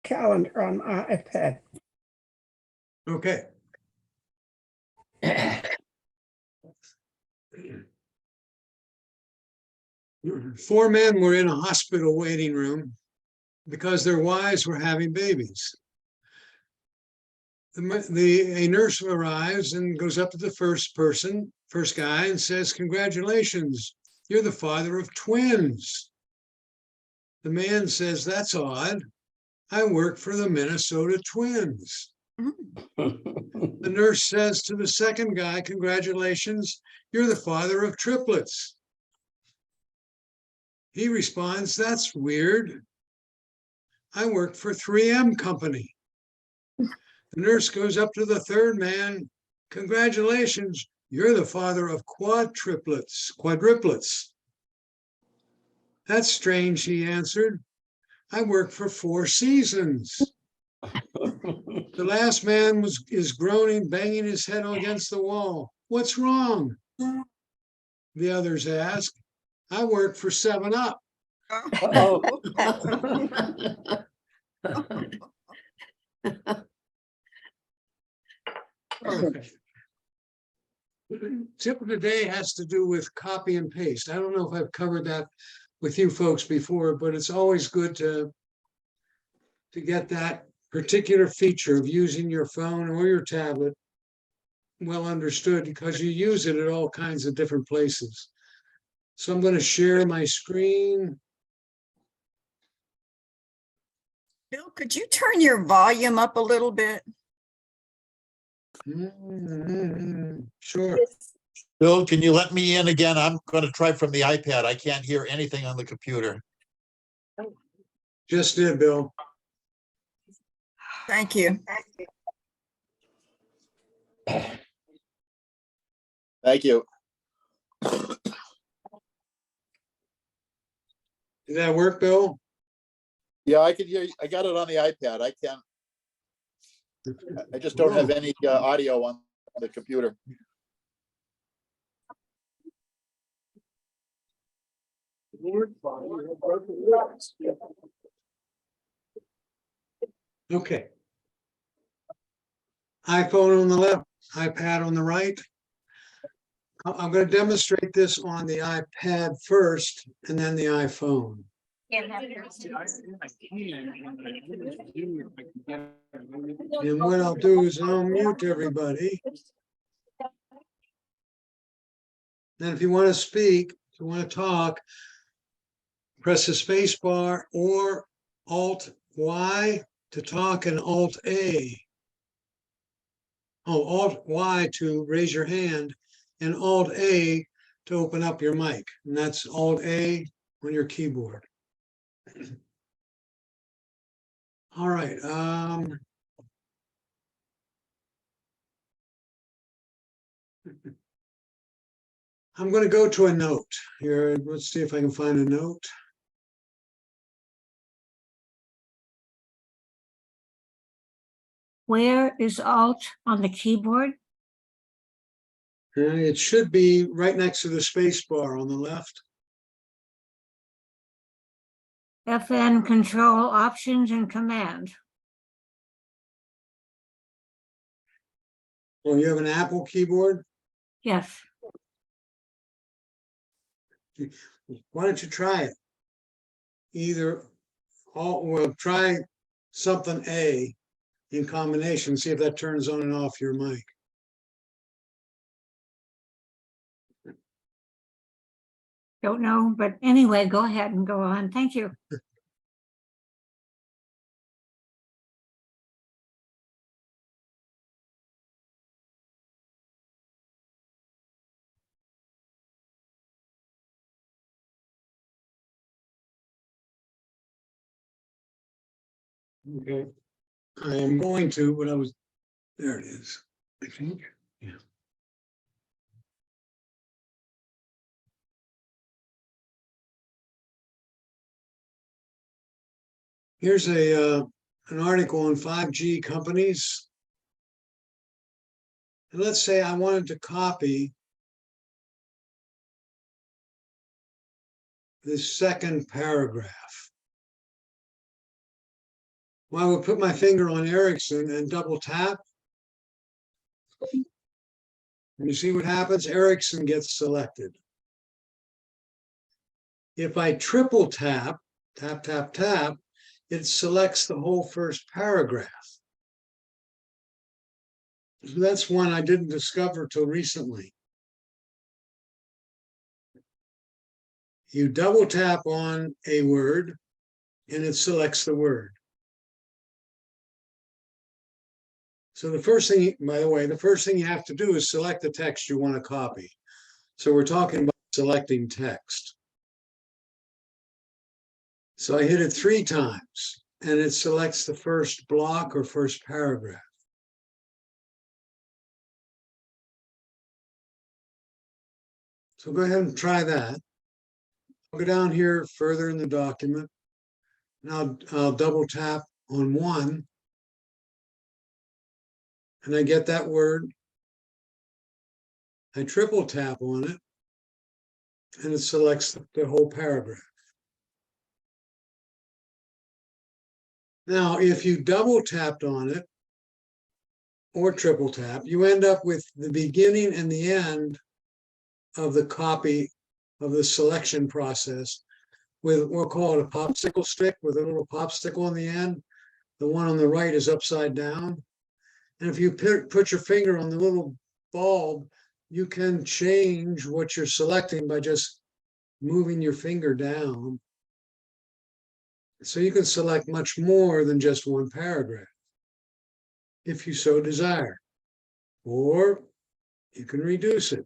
calendar on my iPad. Okay. Four men were in a hospital waiting room because their wives were having babies. A nurse arrives and goes up to the first guy, and says, "Congratulations, you're the father of twins." The man says, "That's odd. I work for the Minnesota Twins." The nurse says to the second guy, "Congratulations, you're the father of triplets." He responds, "That's weird. I work for 3M Company." The nurse goes up to the third man, "Congratulations, you're the father of quadruplets." "That's strange," he answered. "I work for 4 Seasons." The last man is groaning, banging his head against the wall. "What's wrong?" The others ask. "I work for 7-Up." Oh. Okay. Tip of the day has to do with copy and paste. I don't know if I've covered that with you folks before, but it's always good to get that particular feature of using your phone or your tablet well understood, because you use it at all kinds of different places. So I'm going to share my screen. Bill, could you turn your volume up a little bit? Sure. Bill, can you let me in again? I'm going to try from the iPad. I can't hear anything on the computer. Just did, Bill. Thank you. Thank you. Did that work, Bill? Yeah, I can hear you. I got it on the iPad. I just don't have any audio on the computer. Okay. iPhone on the left, iPad on the right. I'm going to demonstrate this on the iPad first and then the iPhone. And what I'll do is I'll mute everybody. And if you want to speak, if you want to talk, press the space bar or Alt-Y to talk and Alt-A. Oh, Alt-Y to raise your hand and Alt-A to open up your mic. And that's Alt-A on your keyboard. All right. I'm going to go to a note here. Let's see if I can find a note. Where is Alt on the keyboard? It should be right next to the space bar on the left. FN control options and command. Oh, you have an Apple keyboard? Yes. Why don't you try it? Either try something A in combination, see if that turns on and off your mic. Don't know, but anyway, go ahead and go on. Thank you. Okay. I am going to, but there it is, I think. Yeah. Here's an article on 5G companies. And let's say I wanted to copy this second paragraph. Well, I would put my finger on Erickson and double tap. And you see what happens? Erickson gets selected. If I triple tap, tap, tap, tap, it selects the whole first paragraph. So that's one I didn't discover till recently. You double tap on a word and it selects the word. So the first thing, by the way, the first thing you have to do is select the text you want to copy. So we're talking about selecting text. So I hit it 3 times and it selects the first block or first paragraph. So go ahead and try that. I'll go down here further in the document. Now I'll double tap on one and I get that word. I triple tap on it and it selects the whole paragraph. Now, if you double tapped on it or triple tap, you end up with the beginning and the end of the copy of the selection process with, we'll call it a popsicle stick with a little popsicle on the end. The one on the right is upside down. And if you put your finger on the little bulb, you can change what you're selecting by just moving your finger down. So you can select much more than just one paragraph, if you so desire, or you can reduce it.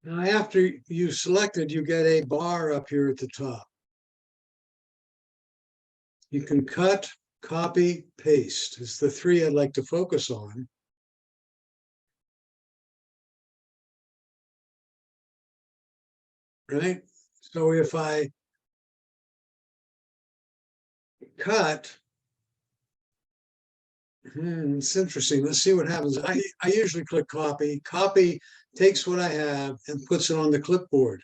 Now, after you've selected, you get a bar up here at the top. You can cut, copy, paste. It's the 3 I'd like to focus on. Right? So if I cut, it's interesting. Let's see what happens. I usually click copy. Copy takes what I have and puts it on the clipboard.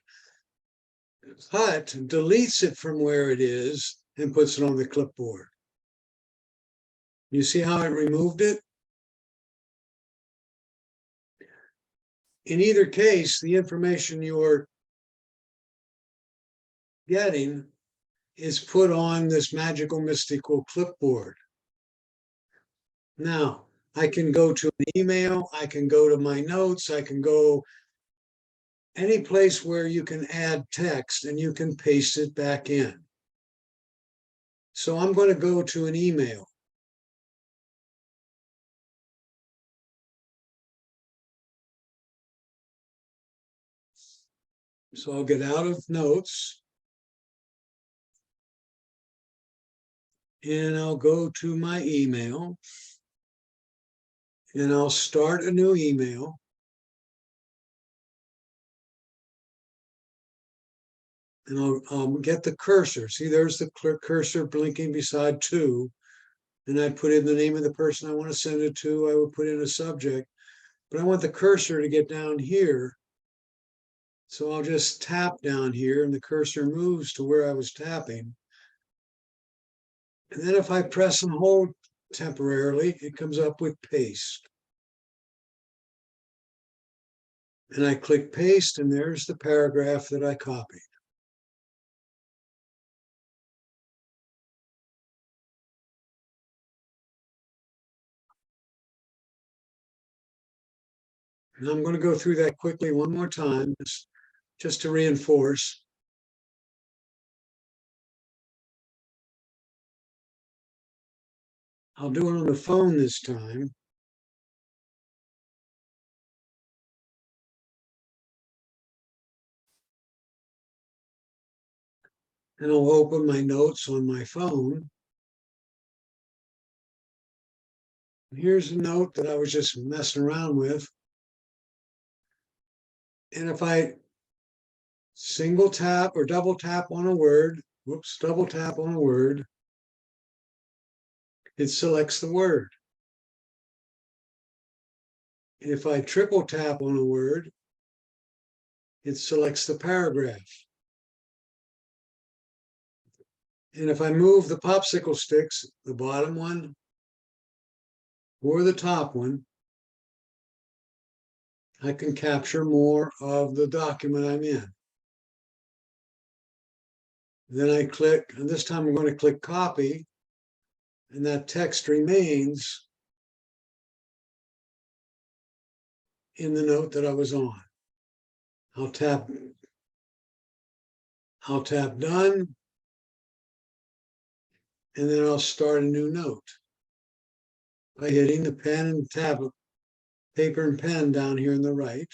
Cut deletes it from where it is and puts it on the clipboard. You see how it removed it? In either case, the information you're getting is put on this magical, mystical clipboard. Now, I can go to an email, I can go to my notes, I can go any place where you can add text and you can paste it back in. So I'm going to go to an email. So I'll get out of notes and I'll go to my email and I'll start a new email. And I'll get the cursor. See, there's the cursor blinking beside 2. And I put in the name of the person I want to send it to. I would put in a subject, but I want the cursor to get down here. So I'll just tap down here and the cursor moves to where I was tapping. And then if I press and hold temporarily, it comes up with paste. And I click paste and there's the paragraph that I copied. And I'm going to go through that quickly one more time, just to reinforce. I'll do it on the phone this time. And I'll open my notes on my phone. Here's a note that I was just messing around with. And if I single tap or double tap on a word, double tap on a word, it selects the word. If I triple tap on a word, it selects the paragraph. And if I move the popsicle sticks, the bottom one or the top one, I can capture more of the document I'm in. Then I click, and this time I'm going to click copy, and that text remains in the note that I was on. I'll tap done, and then I'll start a new note by hitting the pen and tablet, paper and pen down here on the right.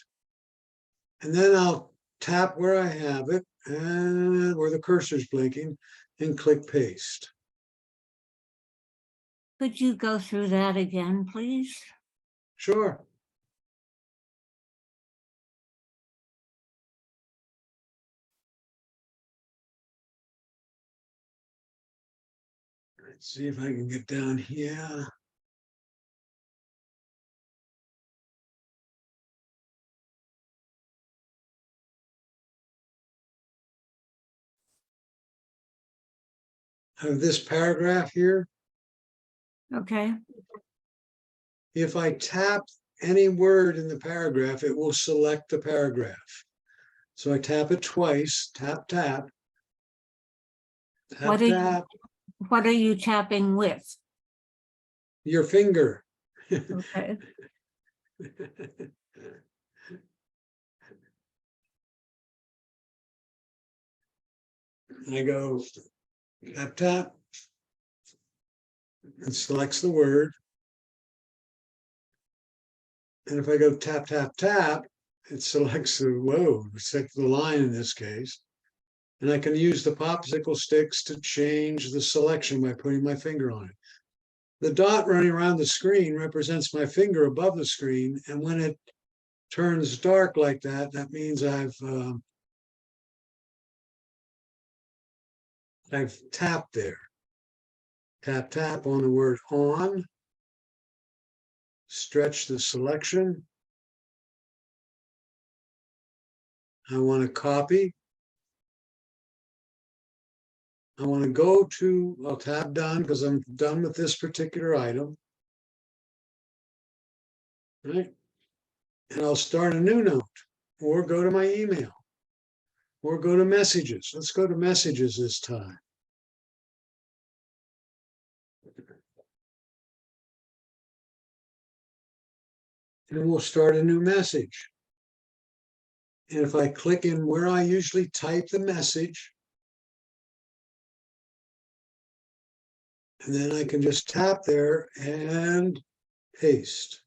And then I'll tap where I have it and where the cursor's blinking and click paste. Could you go through that again, please? Sure. Let's see if I can get down here. I have this paragraph here. Okay, If I tap any word in the paragraph, it will select the paragraph. So I tap it twice, tap, tap, What tap, are you- tap, what are you tapping with? your finger. Okay, I go tap, tap. It selects the word. And if I go tap, tap, tap, it selects the, whoa, it selects the line in this case. And I can use the popsicle sticks to change the selection by putting my finger on it. The dot running around the screen represents my finger above the screen. And when it turns dark like that, that means I've tapped there. Tap, tap on the word on. Stretch the selection. I want to copy. I want to go to, I'll tap done because I'm done with this particular item. Right? And I'll start a new note or go to my email or go to messages. Let's go to messages this time. And we'll start a new message. And if I click in where I usually type the message, and then I can just tap there and paste.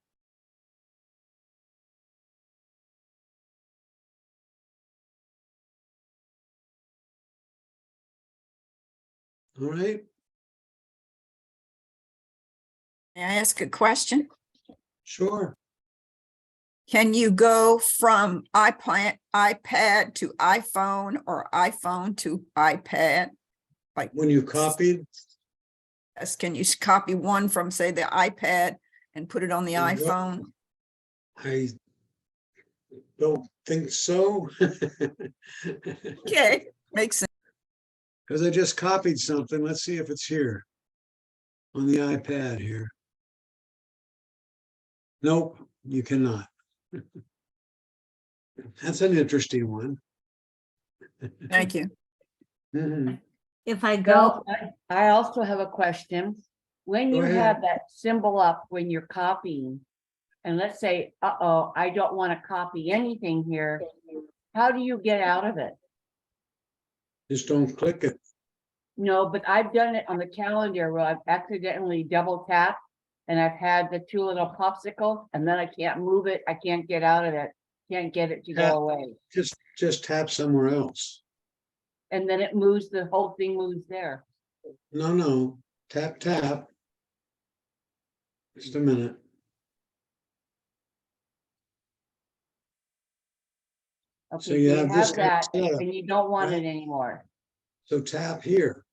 All right. May I ask a question? Sure. Can you go from iPad to iPhone or iPhone to iPad? Like, When you copied, can you copy one from, say, the iPad and put it on the There you go. iPhone? I don't think so. Okay, makes sense. Because I just copied something. Let's see if it's here on the iPad here. Nope, you cannot. That's an interesting one. Thank you. Mhm. if I Well, go, I also have a question. When Go you ahead. have that symbol up when you're copying, and let's say, uh-oh, I don't want to copy anything here, how do you get out of it? Just don't click it. No, but I've done it on the calendar where I've accidentally double tapped and I've had the two little popsicles and then I can't move it. I can't get out of it. Can't get it to Tap. go away. Just tap somewhere else. And then it moves, the whole thing moves there. No. Tap, tap. Just a minute. Okay, So you have this that kind of and you don't want right? it anymore. So tap here.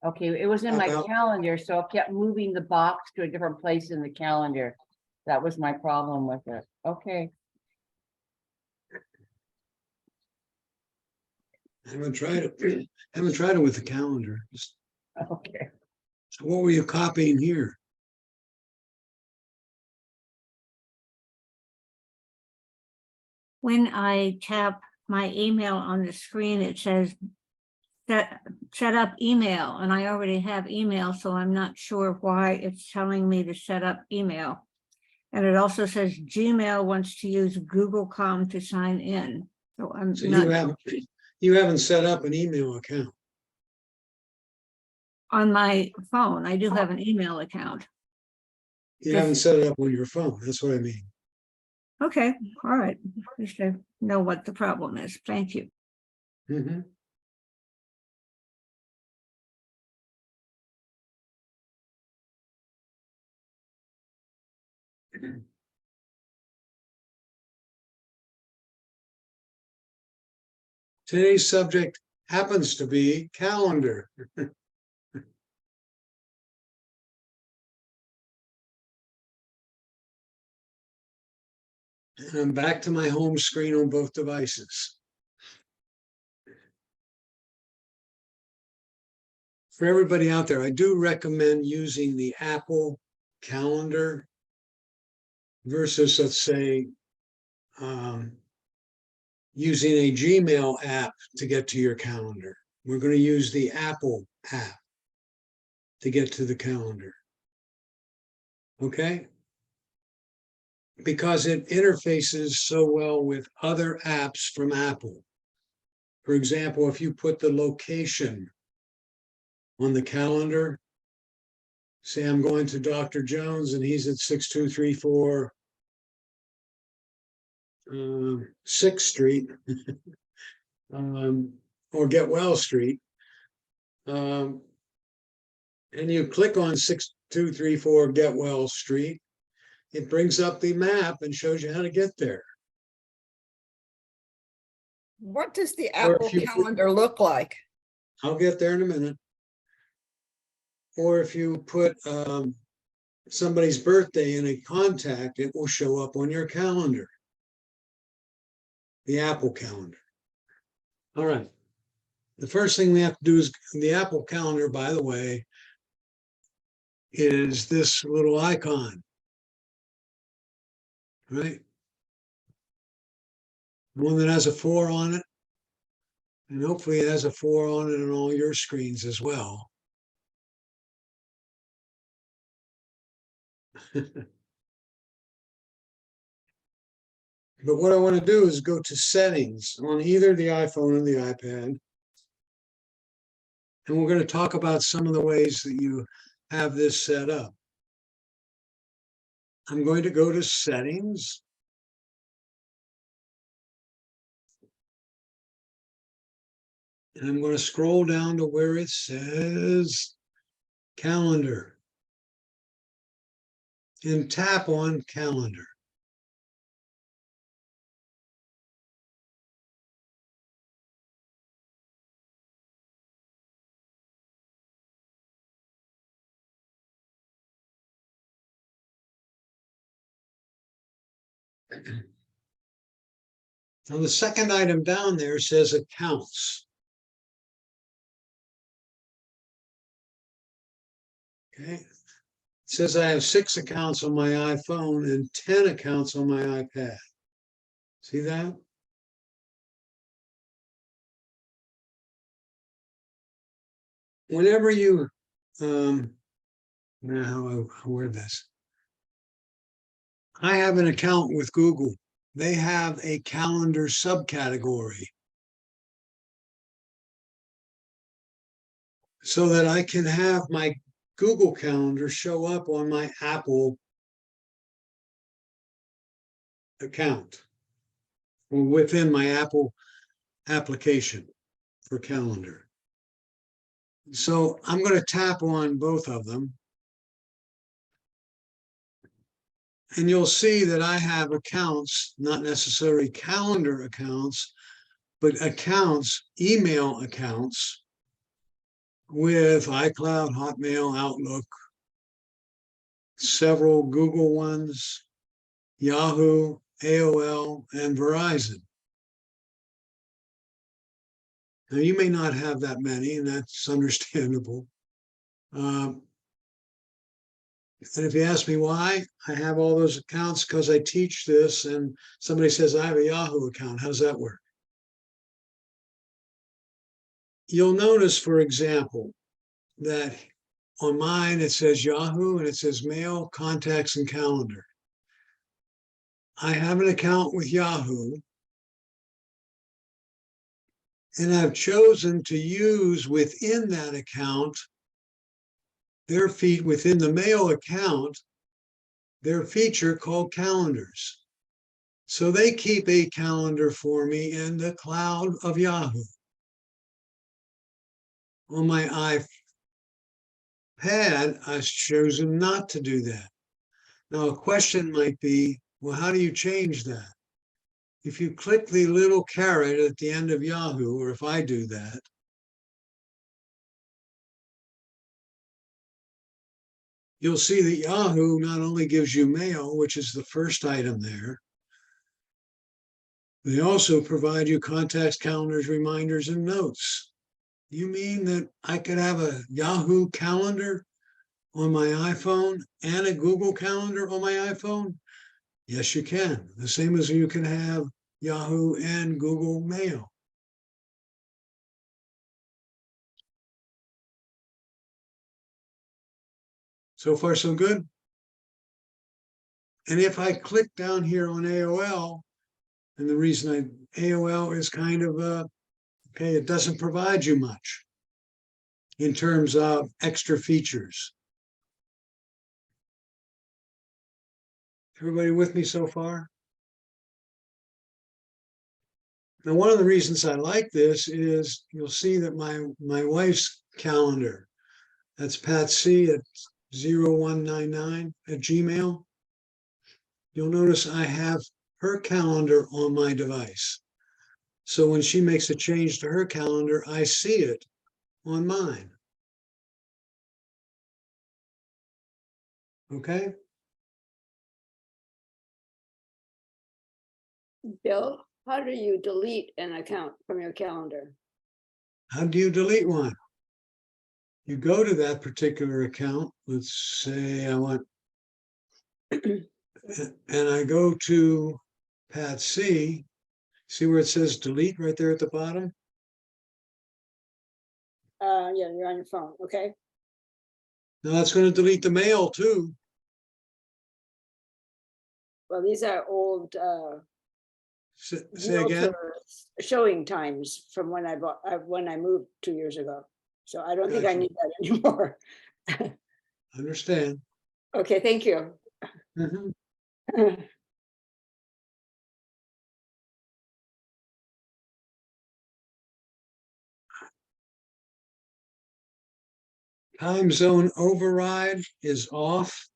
Okay, it was in my Tap out. calendar, so it kept moving the box to a different place in the calendar. That was my problem with it. Okay, Haven't tried it. Haven't tried it with the calendar. Okay. So what were you copying here? When I tap my email on the screen, it says set up email, and I already have email, so I'm not sure why it's telling me to set up email. And it also says Gmail wants to use Google.com to sign in. So I'm So not you haven't set up an email account. on my phone. I do have an email account. You haven't set it up on your phone. That's what I mean. Okay, all right. At least I know what the problem is. Thank you. Mhm. Today's subject happens to be calendar. And I'm back to my home screen on both devices. For everybody out there, I do recommend using the Apple Calendar versus, let's say, using a Gmail app to get to your calendar. We're going to use the Apple app to get to the calendar. Okay? Because it interfaces so well with other apps from Apple. For example, if you put the location on the calendar, say I'm going to Dr. Jones and he's at 6234 6th Street or Get Well Street, and you click on 6234 Get Well Street, it brings up the map and shows you how to get there. What does the Or Apple if you- calendar look like? I'll get there in a minute. Or if you put somebody's birthday in a contact, it will show up on your calendar. The Apple calendar. All right. The first thing we have to do is the Apple calendar, by the way, is this little icon, right? One that has a 4 on it. And hopefully it has a 4 on it on all your screens as well. But what I want to do is go to settings on either the iPhone or the iPad. And we're going to talk about some of the ways that you have this set up. I'm going to go to settings. And I'm going to scroll down to where it says calendar. And tap on calendar. Now, the second item down there says accounts. Okay. It says I have 6 accounts on my iPhone and 10 accounts on my iPad. See that? Whenever you, now I word this. I have an account with Google. They have a calendar subcategory so that I can have my Google Calendar show up on my Apple account or within my Apple application for calendar. So I'm going to tap on both of them. And you'll see that I have accounts, not necessarily calendar accounts, but accounts, email accounts with iCloud, Hotmail, Outlook, several Google ones, Yahoo, AOL, and Verizon. Now, you may not have that many, and that's understandable. And if you ask me why, I have all those accounts because I teach this, and somebody says, I have a Yahoo account. How does that work? You'll notice, for example, that on mine it says Yahoo and it says Mail, Contacts, and Calendar. I have an account with Yahoo, and I've chosen to use within that account their feed within the Mail account, their feature called Calendars. So they keep a calendar for me in the cloud of Yahoo. On my iPad, I've chosen not to do that. Now, a question might be, well, how do you change that? If you click the little caret at the end of Yahoo, or if I do that, you'll see that Yahoo not only gives you mail, which is the first item there, they also provide you contacts, calendars, reminders, and notes. You mean that I could have a Yahoo calendar on my iPhone and a Google Calendar on my iPhone? Yes, you can. The same as you can have Yahoo and Google Mail. So far, so good. And if I click down here on AOL, and the reason AOL is kind of, okay, it doesn't provide you much in terms of extra features. Everybody with me so far? Now, one of the reasons I like this is you'll see that my wife's calendar, that's Patsy at 0199 at Gmail. You'll notice I have her calendar on my device. So when she makes a change to her calendar, I see it on mine. Okay? Bill, how do you delete an account from your calendar? How do you delete one? You go to that particular account. Let's say I want, and I go to Pat C. See where it says delete right there at the bottom? Yeah, you're on your phone, okay? Now that's going to delete the mail too. Well, these are old Say again? realtor showing times from when when I moved 2 years ago. So I don't think I Gotcha. need that anymore. Understand. Okay, thank you. Mhm. Time zone override is off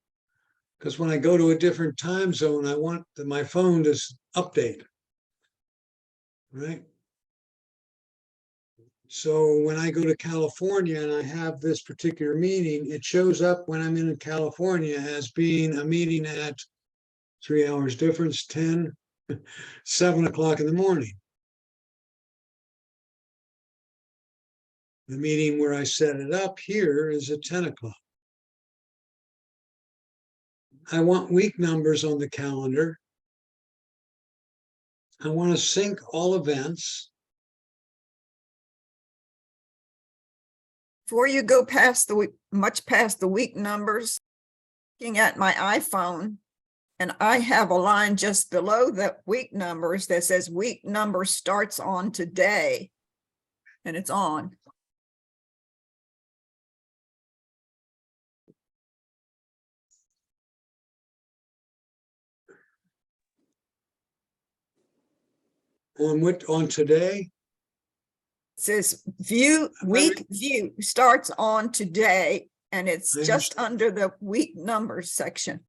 because when I go to a different time zone, I want my phone to update. Right? So when I go to California and I have this particular meeting, it shows up when I'm in California as being a meeting at 3 hours difference, 7 o'clock in the morning. The meeting where I set it up here is at 10 o'clock. I want week numbers on the calendar. I want to sync all events. Before you go past the week, much past the week numbers, looking at my iPhone, and I have a line just below the week numbers that says week number starts on today, and it's on. On today? It says week view starts on today, and it's I just under the week numbers section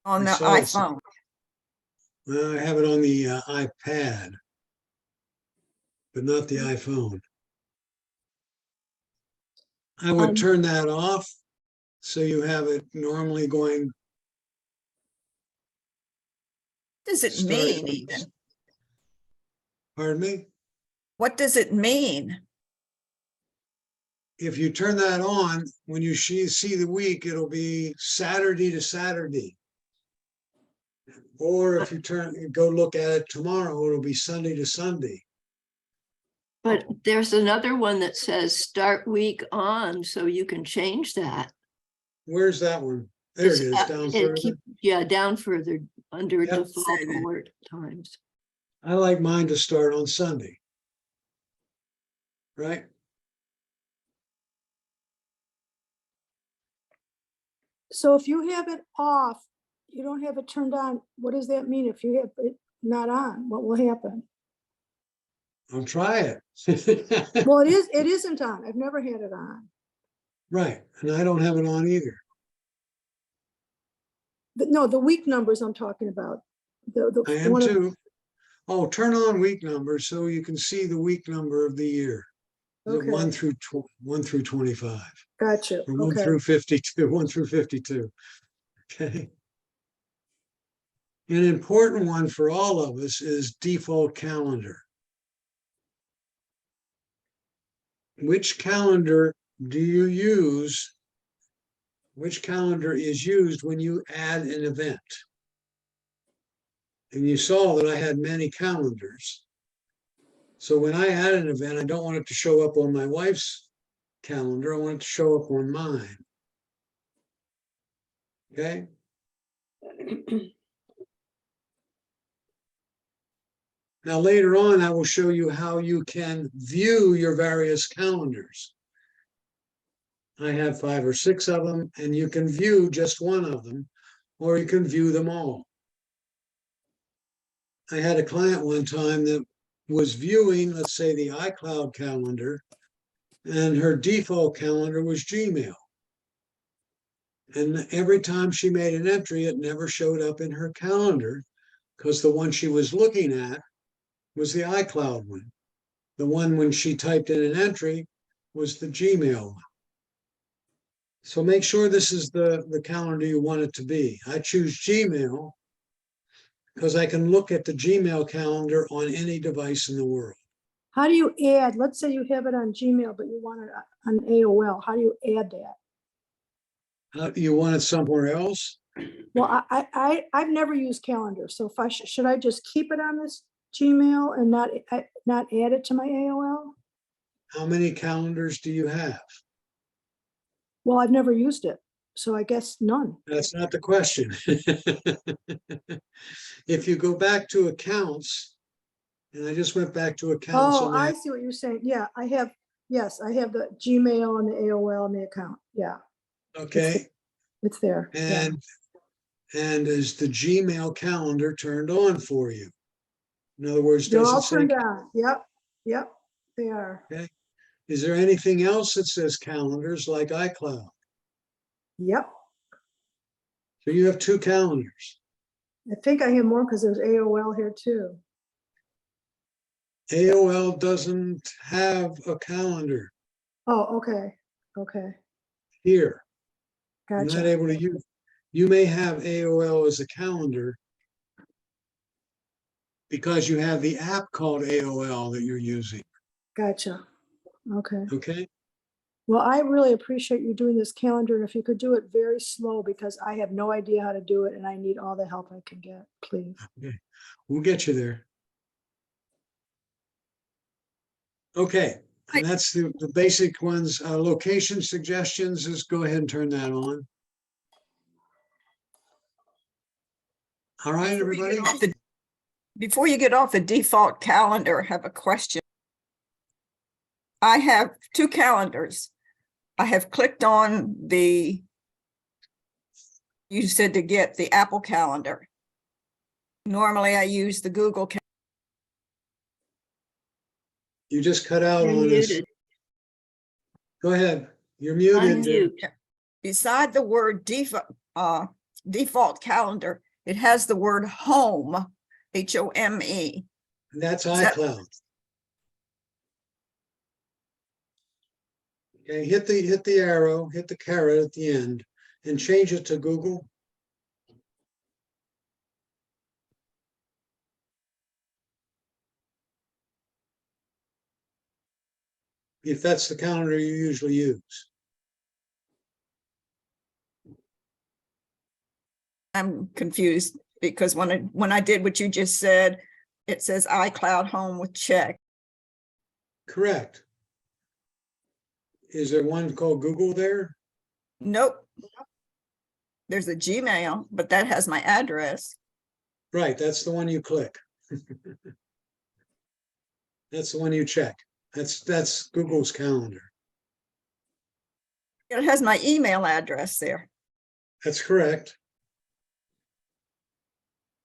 on I the saw it. iPhone. Well, I have it on the iPad, but not the iPhone. I would turn that off so you have it normally going. What does it start- mean even? Pardon me? What does it mean? If you turn that on, when you see the week, it'll be Saturday to Saturday. Or if you go look at it tomorrow, it'll be Sunday to Sunday. But there's another one that says start week on, so you can change that. Where's that one? There it is, down further. Yeah, down further, under Yep. default alert times. I like mine to start on Sunday. Right? So if you have it off, you don't have it turned on, what does that mean? If you have it not on, what will happen? I'll try it. Well, it isn't on. I've never had it on. Right, and I don't have it on either. No, the week numbers I'm talking about. I am one of- too. Oh, turn on week numbers so you can see the week number of the year. The Okay. 1 through 25, Gotcha. or 1 Okay. through 52, 1 through 52. Okay. An important one for all of us is default calendar. Which calendar do you use? Which calendar is used when you add an event? And you saw that I had many calendars. So when I add an event, I don't want it to show up on my wife's calendar. I want it to show up on mine. Okay? Now, later on, I will show you how you can view your various calendars. I have 5 or 6 of them, and you can view just one of them, or you can view them all. I had a client one time that was viewing, let's say, the iCloud calendar, and her default calendar was Gmail. And every time she made an entry, it never showed up in her calendar because the one she was looking at was the iCloud one. The one when she typed in an entry was the Gmail one. So make sure this is the calendar you want it to be. I choose Gmail because I can look at the Gmail calendar on any device in the world. How do you add, let's say you have it on Gmail, but you want it on AOL. How do you add that? You want it somewhere else? Well, I've never used calendar. So if should I just keep it on this Gmail and not add it to my AOL? How many calendars do you have? Well, I've never used it. So I guess none. That's not the question. If you go back to accounts, and I just went back to accounts Oh, on I that, see what you're saying. Yeah, I have the Gmail and the AOL and the account. Yeah, okay? it's there. Yeah. And is the Gmail calendar turned on for you? In other words, They're does all it say, turned on. Yep, they are. is there anything else that says calendars like iCloud? Yep. So you have 2 calendars. I think I have more because there's AOL here too. AOL doesn't have a calendar Oh, okay. Okay. here. I'm not Gotcha. able to use. You may have AOL as a calendar because you have the app called AOL that you're using. Gotcha. Okay. Okay. Well, I really appreciate you doing this calendar. And if you could do it very slow because I have no idea how to do it and I need all the help I can get, please. Okay. We'll get you there. Okay. And that's the basic ones. Location suggestions is go ahead and turn that on. All right, everybody. Before you get off the default calendar, I have a question. I have 2 calendars. I have clicked on you said to get the Apple calendar. Normally I use the Google. You just cut out You're on us. muted. Go ahead. You're muted. Unmute. Beside the word default calendar, it has the word home, HOME. That's that- iCloud. Okay, hit the arrow, hit the caret at the end and change it to Google. if that's the calendar you usually use. I'm confused because when I did what you just said, it says iCloud Home with check. Correct. Is there one called Google there? Nope. There's a Gmail, but that has my address. Right, that's the one you click. That's the one you check. That's Google's calendar. It has my email address there. That's correct.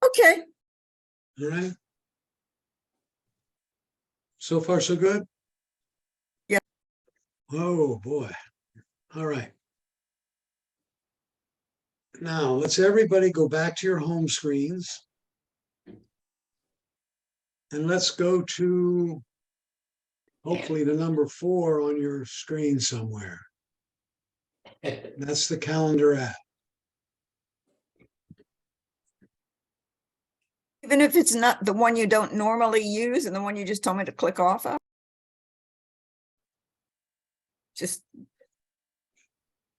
Okay, All right. So far, so good? Yeah. Oh, boy. All right. Now, let's everybody go back to your home screens. And let's go to hopefully the number 4 on your screen somewhere. That's the calendar app. even if it's not the one you don't normally use and the one you just told me to click off of. Just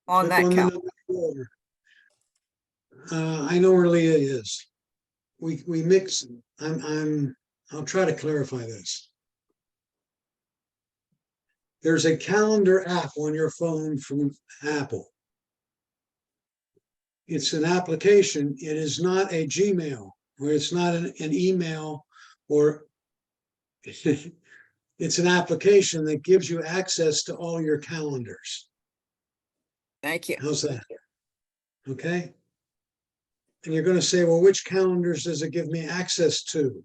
on Click that on the calendar. number 4. I know where Leah is. We mix. I'll try to clarify this. There's a calendar app on your phone from Apple. It's an application. It is not a Gmail, or it's not an email, or it's an application that gives you access to all your calendars. Thank you. How's that? Okay. And you're going to say, well, which calendars does it give me access to?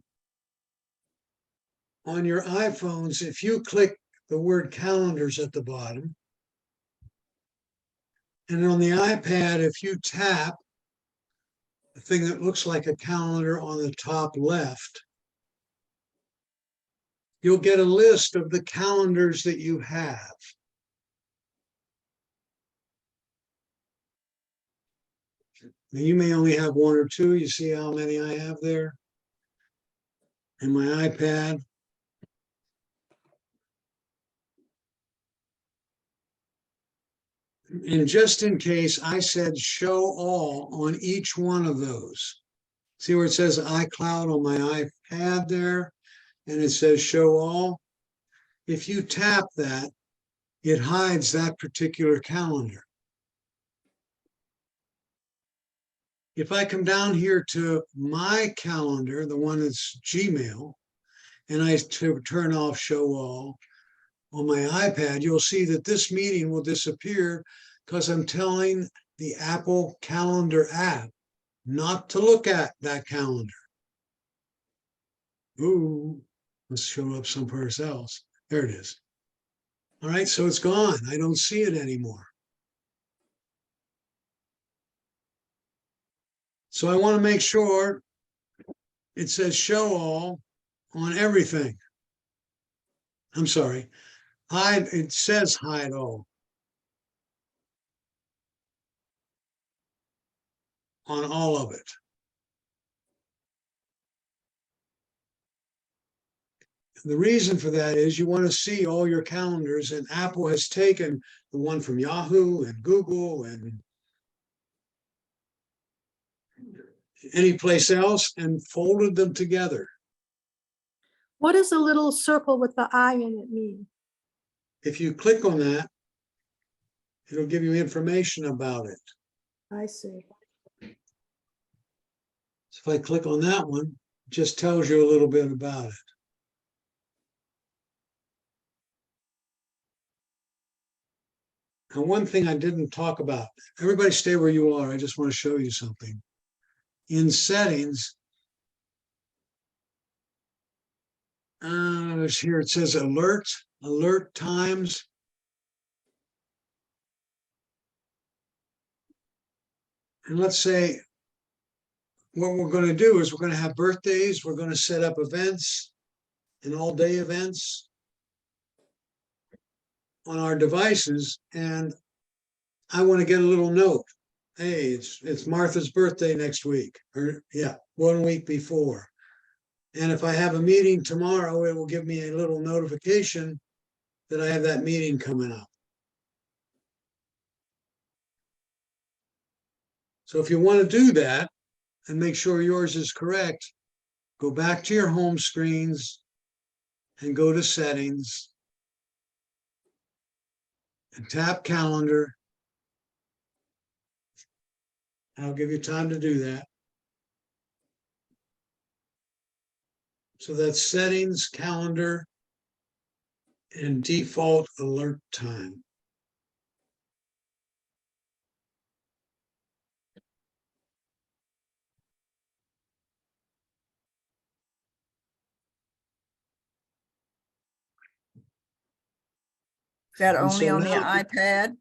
On your iPhones, if you click the word calendars at the bottom, and on the iPad, if you tap the thing that looks like a calendar on the top left, you'll get a list of the calendars that you have. Now, you may only have 1 or 2. You see how many I have there? And my iPad. And just in case, I said show all on each one of those. See where it says iCloud on my iPad there? And it says show all. If you tap that, it hides that particular calendar. If I come down here to my calendar, the one that's Gmail, and I turn off show all on my iPad, you'll see that this meeting will disappear because I'm telling the Apple Calendar app not to look at that calendar. Ooh, let's show up somewhere else. There it is. All right, so it's gone. I don't see it anymore. So I want to make sure it says show all on everything. I'm sorry, hide, it says hide all on all of it. The reason for that is you want to see all your calendars, and Apple has taken the one from Yahoo and Google and any place else and folded them together. What does the little circle with the eye in it mean? If you click on that, it'll give you information about it. I see. So if I click on that one, it just tells you a little bit about it. And one thing I didn't talk about, everybody stay where you are. I just want to show you something. In settings, here it says alert times. And let's say what we're going to do is we're going to have birthdays. We're going to set up events and all day events on our devices. And I want to get a little note. Hey, it's Martha's birthday next week, or 1 week before. And if I have a meeting tomorrow, it will give me a little notification that I have that meeting coming up. So if you want to do that and make sure yours is correct, go back to your home screens and go to settings and tap calendar. I'll give you time to do that. So that's settings, calendar, and default alert time. Is that And only so on the now- iPad?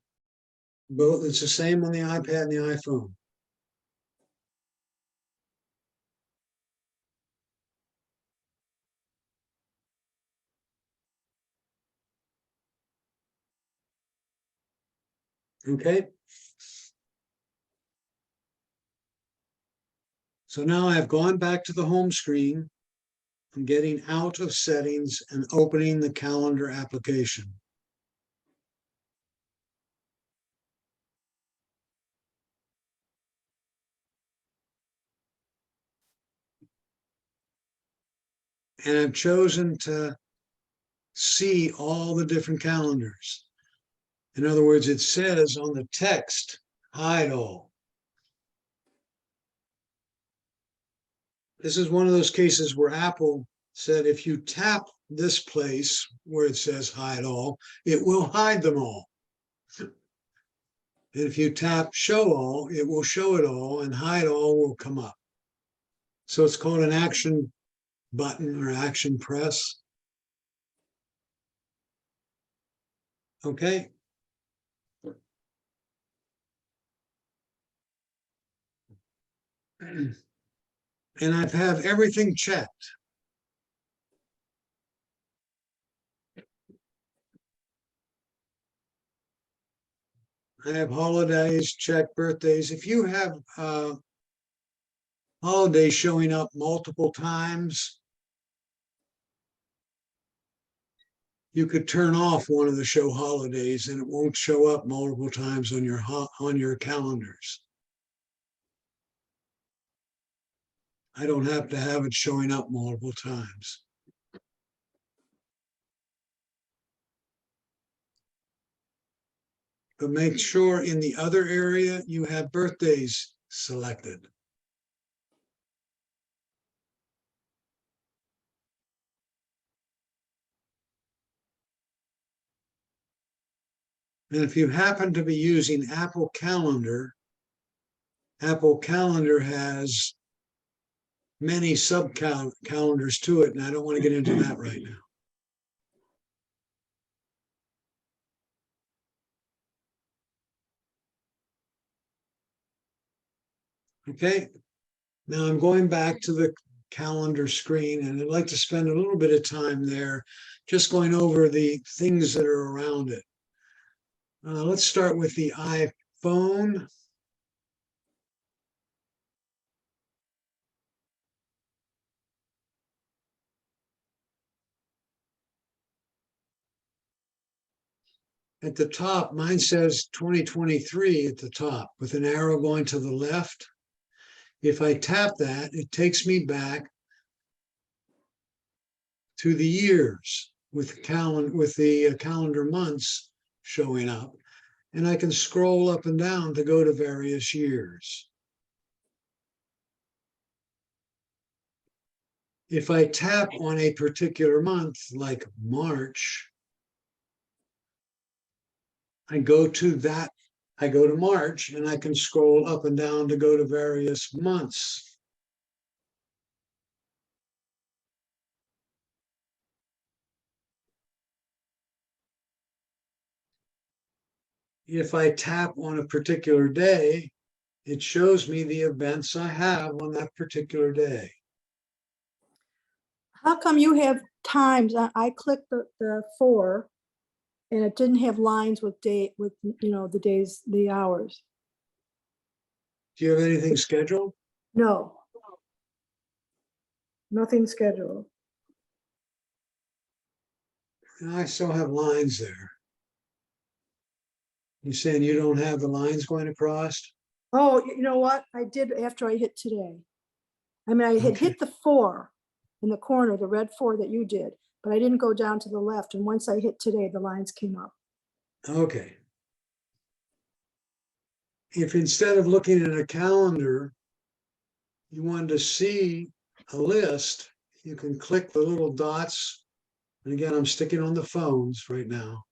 Both, it's the same on the iPad and the iPhone. Okay. So now I've gone back to the home screen. I'm getting out of settings and opening the calendar application. And I've chosen to see all the different calendars. In other words, it says on the text, hide all. This is one of those cases where Apple said if you tap this place where it says hide all, it will hide them all. And if you tap show all, it will show it all and hide all will come up. So it's called an action button or action press. Okay. And I have everything checked. I have holidays, check birthdays. If you have holidays showing up multiple times, you could turn off one of the show holidays and it won't show up multiple times on your calendars. I don't have to have it showing up multiple times. But make sure in the other area you have birthdays selected. And if you happen to be using Apple Calendar has many calendars to it, and I don't want to get into that right now. Okay, now I'm going back to the calendar screen, and I'd like to spend a little bit of time there just going over the things that are around it. Let's start with the iPhone. At the top, mine says 2023 at the top with an arrow going to the left. If I tap that, it takes me back to the years with the calendar months showing up. And I can scroll up and down to go to various years. If I tap on a particular month, like March, I go to March, and I can scroll up and down to go to various months. If I tap on a particular day, it shows me the events I have on that particular day. How come you have times? I clicked the 4 and it didn't have lines with date, with, the days, the hours. Do you have anything scheduled? No. Nothing scheduled. I still have lines there. You saying you don't have the lines going across? Oh, you know what? I did after I hit today. I mean, I had Okay. hit the 4 in the corner, the red 4 that you did, but I didn't go down to the left. And once I hit today, the lines came up. Okay. If instead of looking at a calendar, you wanted to see a list, you can click the little dots. And again, I'm sticking on the phones right now.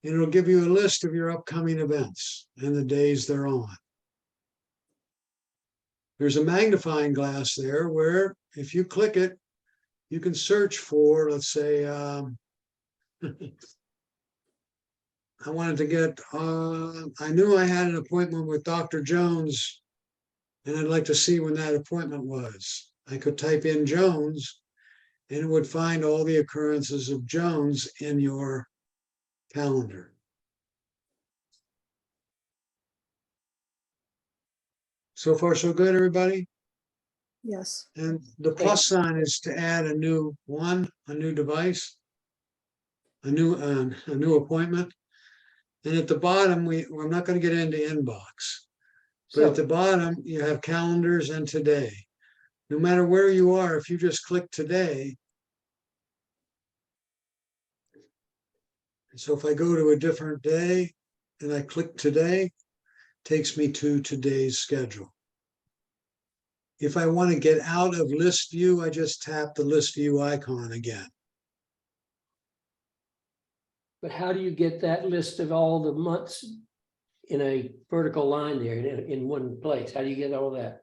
And it'll give you a list of your upcoming events and the days they're on. There's a magnifying glass there where if you click it, you can search for, let's say, I wanted to get, I knew I had an appointment with Dr. Jones, and I'd like to see when that appointment was. I could type in Jones, and it would find all the occurrences of Jones in your calendar. So far, so good, everybody? Yes. And the plus sign is to add a new device, a new appointment. And at the bottom, I'm not going to get into inbox, but at the bottom, you have calendars and today. No matter where you are, if you just click today, so if I go to a different day and I click today, it takes me to today's schedule. If I want to get out of list view, I just tap the list view icon again. But how do you get that list of all the months in a vertical line there in one place? How do you get all that?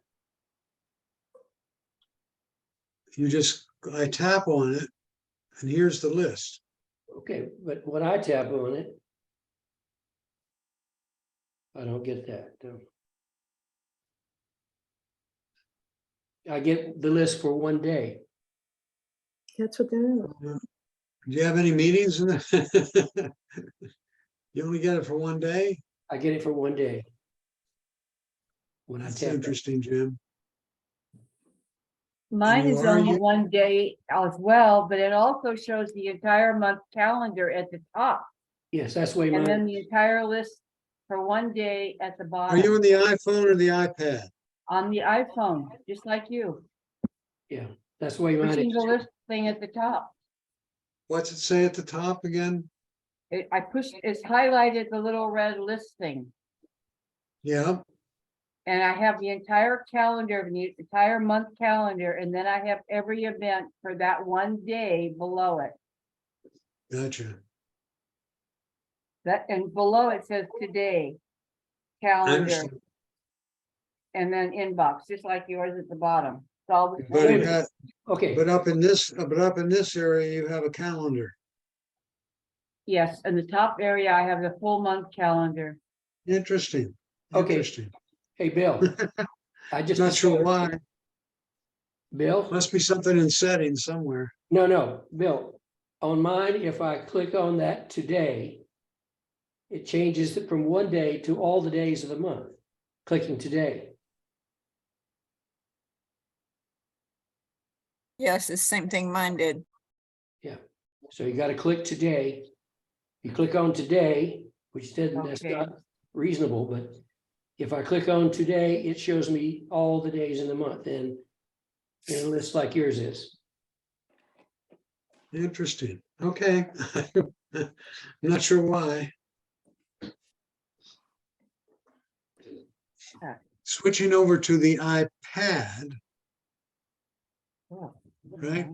I tap on it, and here's the list. Okay, but when I tap on it, I don't get that. No. I get the list for one day. That's what that is. Do you have any meetings in the You only get it for one day? I get it for one day. When That's I tap it. interesting, Jim. Mine you is are only you- one day as well, but it also shows the entire month calendar at the top. Yes, that's the way And then mine, the entire list for one day at the Are you bottom on the iPhone or the iPad? on the iPhone, just like you. yeah, that's the way mine Pushing the is. list thing at the top. What's it say at the top again? I pushed, it's highlighted the little red list thing. Yeah, And I have the entire calendar, the entire month calendar, and then I have every event for that one day below it. gotcha. That, and below it says today, I calendar, understand. and then inbox, just like yours at the bottom. It's all the But it same. got, Okay, but up in this area, you have a calendar. Yes, in the top area, I have the full month calendar. Interesting. Okay. Interesting. hey, Bill. I just Not sure discovered- why. Bill? Must be something in settings somewhere. No, Bill. On mine, if I click on that today, it changes it from one day to all the days of the month. Clicking today. Yes, the same thing mine did. So you got to click today. You click on today, which doesn't, that's Okay. not reasonable, but if I click on today, it shows me all the days in the month and in a list like yours is. Interesting. Okay. I'm not sure why. Switching over to the iPad, Oh, right?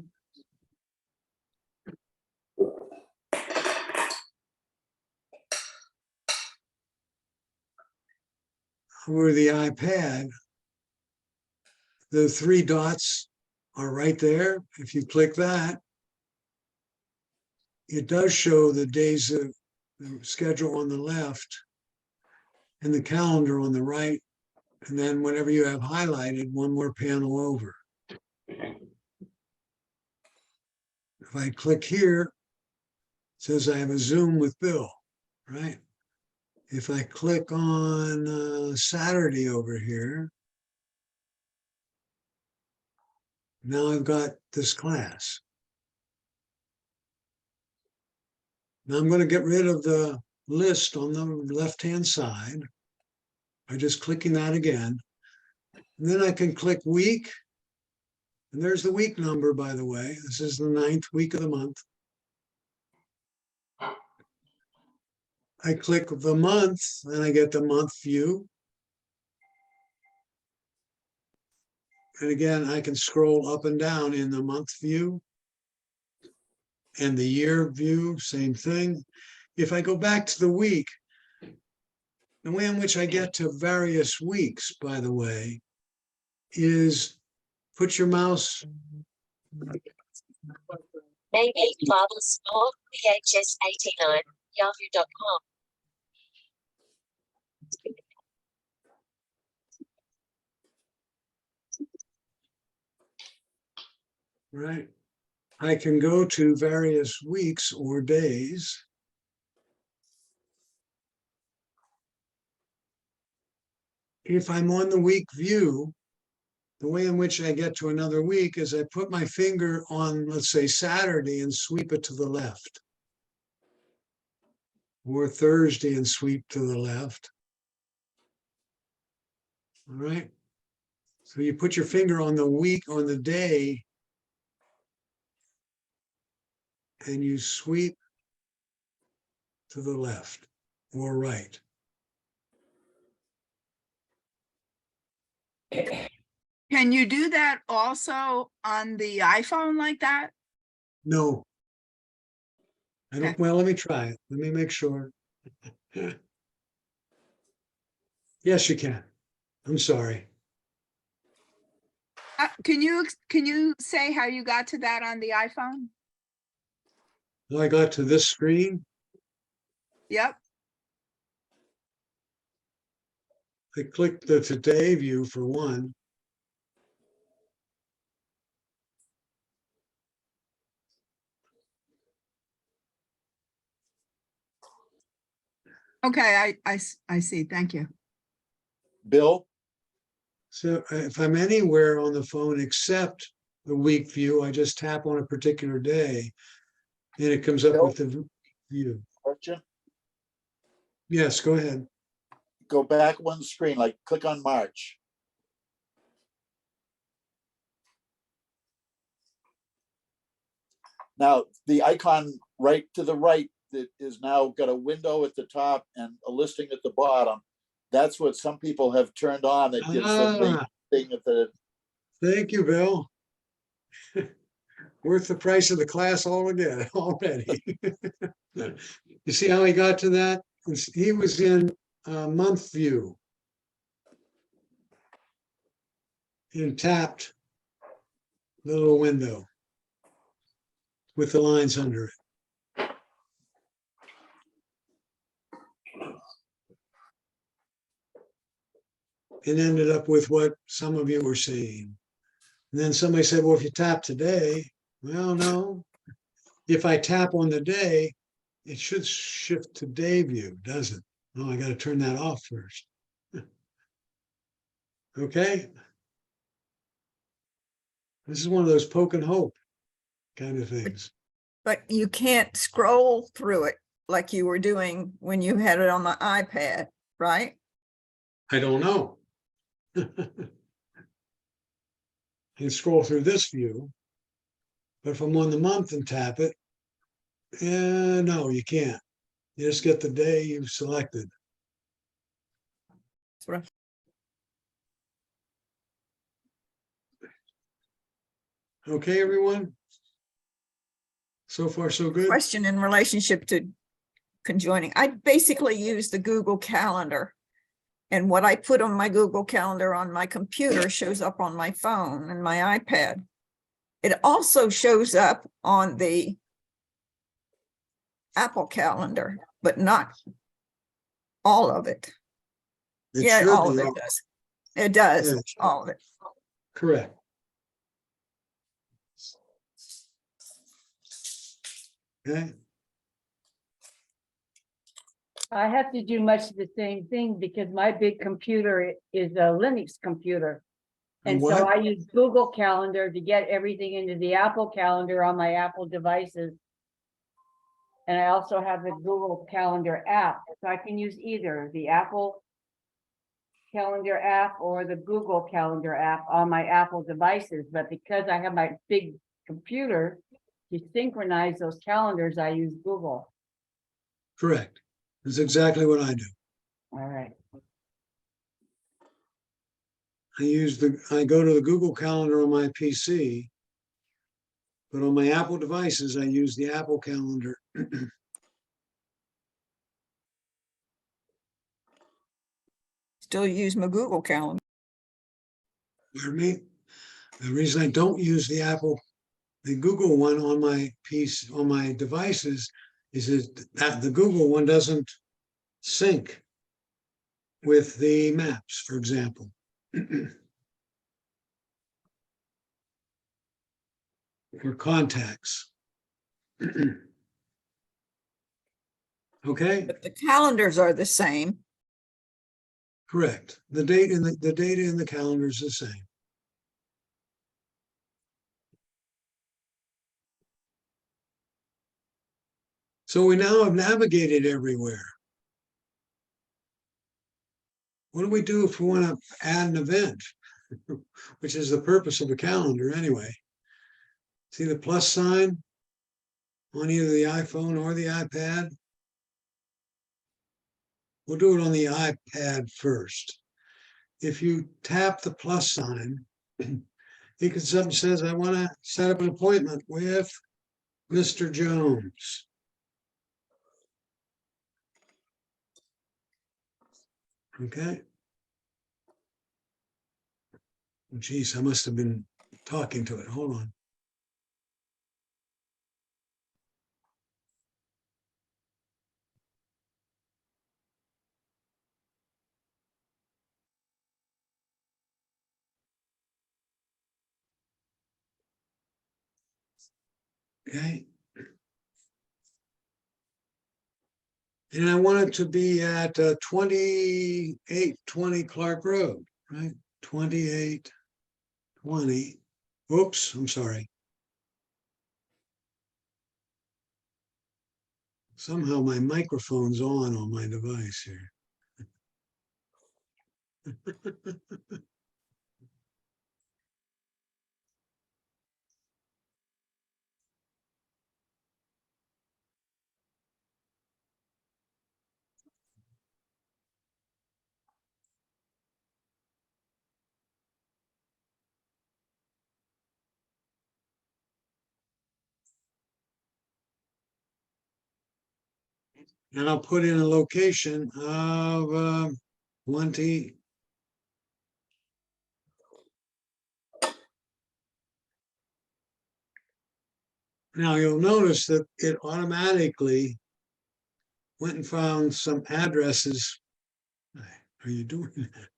Over the iPad, the three dots are right there. If you click that, it does show the days of the schedule on the left and the calendar on the right. And then whenever you have highlighted, one more panel over. If I click here, it says I have a Zoom with Bill, right? If I click on Saturday over here, now I've got this class. Now I'm going to get rid of the list on the left-hand side by just clicking that again. And then I can click week. And there's the week number, by the way. This is the 9th week of the month. I click the month and I get the month view. And again, I can scroll up and down in the month view. And the year view, same thing. If I go back to the week, the way in which I get to various weeks, by the way, is put your mouse. Maybe Father Store, VHS89, yahoo.com. Right. I can go to various weeks or days. If I'm on the week view, the way in which I get to another week is I put my finger on, let's say, Saturday and sweep it to the left. Or Thursday and sweep to the left. All right. So you put your finger on the week, on the day, and you sweep to the left or right. Can you do that also on the iPhone like that? No. I don't, Okay. well, let me try it. Let me make sure. Yes, you can. I'm sorry. Can you say how you got to that on the iPhone? Well, I got to this screen. Yep. I clicked the today view for one. Okay, I see. Thank you. Bill, So if I'm anywhere on the phone except the week view, I just tap on a particular day and it comes up with the view. question, Yes, go ahead. go back one screen, like click on March. Now, the icon right to the right that is now got a window at the top and a listing at the bottom. That's what some people have turned on. It gives them the thing at the. Thank you, Bill. Worth the price of the class already. You see how he got to that? He was in month view. And tapped the little window with the lines under it. It ended up with what some of you were saying. And then somebody said, well, if you tap today, well, no. If I tap on the day, it should shift to day view, doesn't it? Oh, I got to turn that off first. Okay. This is one of those poke and hope kind of things. But you can't scroll through it like you were doing when you had it on the iPad, right? I don't know. You can scroll through this view, but if I'm on the month and tap it, no, you can't. You just get the day you've selected. That's right. Okay, everyone? So far, so good? Question in relationship to conjoining. I basically use the Google Calendar. And what I put on my Google Calendar on my computer shows up on my phone and my iPad. It also shows up on the Apple Calendar, but not all of it. It Yeah, should all of be it does. It does, Yeah. all of it. correct. Okay, I have to do much of the same thing because my big computer is a Linux computer. And so what? I use Google Calendar to get everything into the Apple Calendar on my Apple devices. And I also have the Google Calendar app, so I can use either the Apple Calendar app or the Google Calendar app on my Apple devices, but because I have my big computer to synchronize those calendars, I use Google. Correct. That's exactly what I do. All right. I go to the Google Calendar on my PC, but on my Apple devices, I use the Apple Calendar. Still use my Google Calendar. Pardon me? The reason I don't use the Google one on my PC, on my devices is that the Google one doesn't sync with the maps, for example. Or contacts. Okay, But the calendars are the same. correct. The date in the data in the calendar is the same. So we now have navigated everywhere. What do we do if we want to add an event, which is the purpose of a calendar anyway? See the plus sign on either the iPhone or the iPad? We'll do it on the iPad first. If you tap the plus sign, you can something says, I want to set up an appointment with Mr. Jones. Okay. Geez, I must have been talking to it. Hold on. Okay. And I want it to be at 2820 Clark Road, right? 2820. Oops, I'm sorry. Somehow my microphone's on my device here. And I'll put in a location of 20. Now you'll notice that it automatically went and found some addresses. Are you doing that?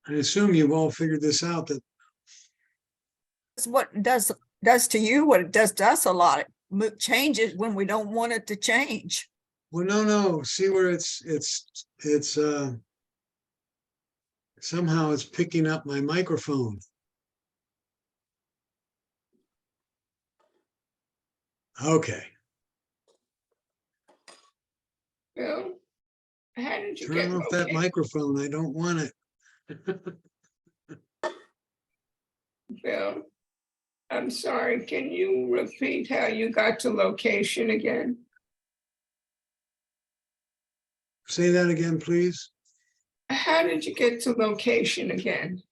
I assume you've all figured this out that It's what it does to you, what it does to us a lot. It changes when we don't want it to change. well, no. See where it's somehow it's picking up my microphone. Okay. Bill, how did you Turn get off that located? microphone. I don't want it. Bill, I'm sorry, can you repeat how you got to location again? Say that again, please. How did you get to location again?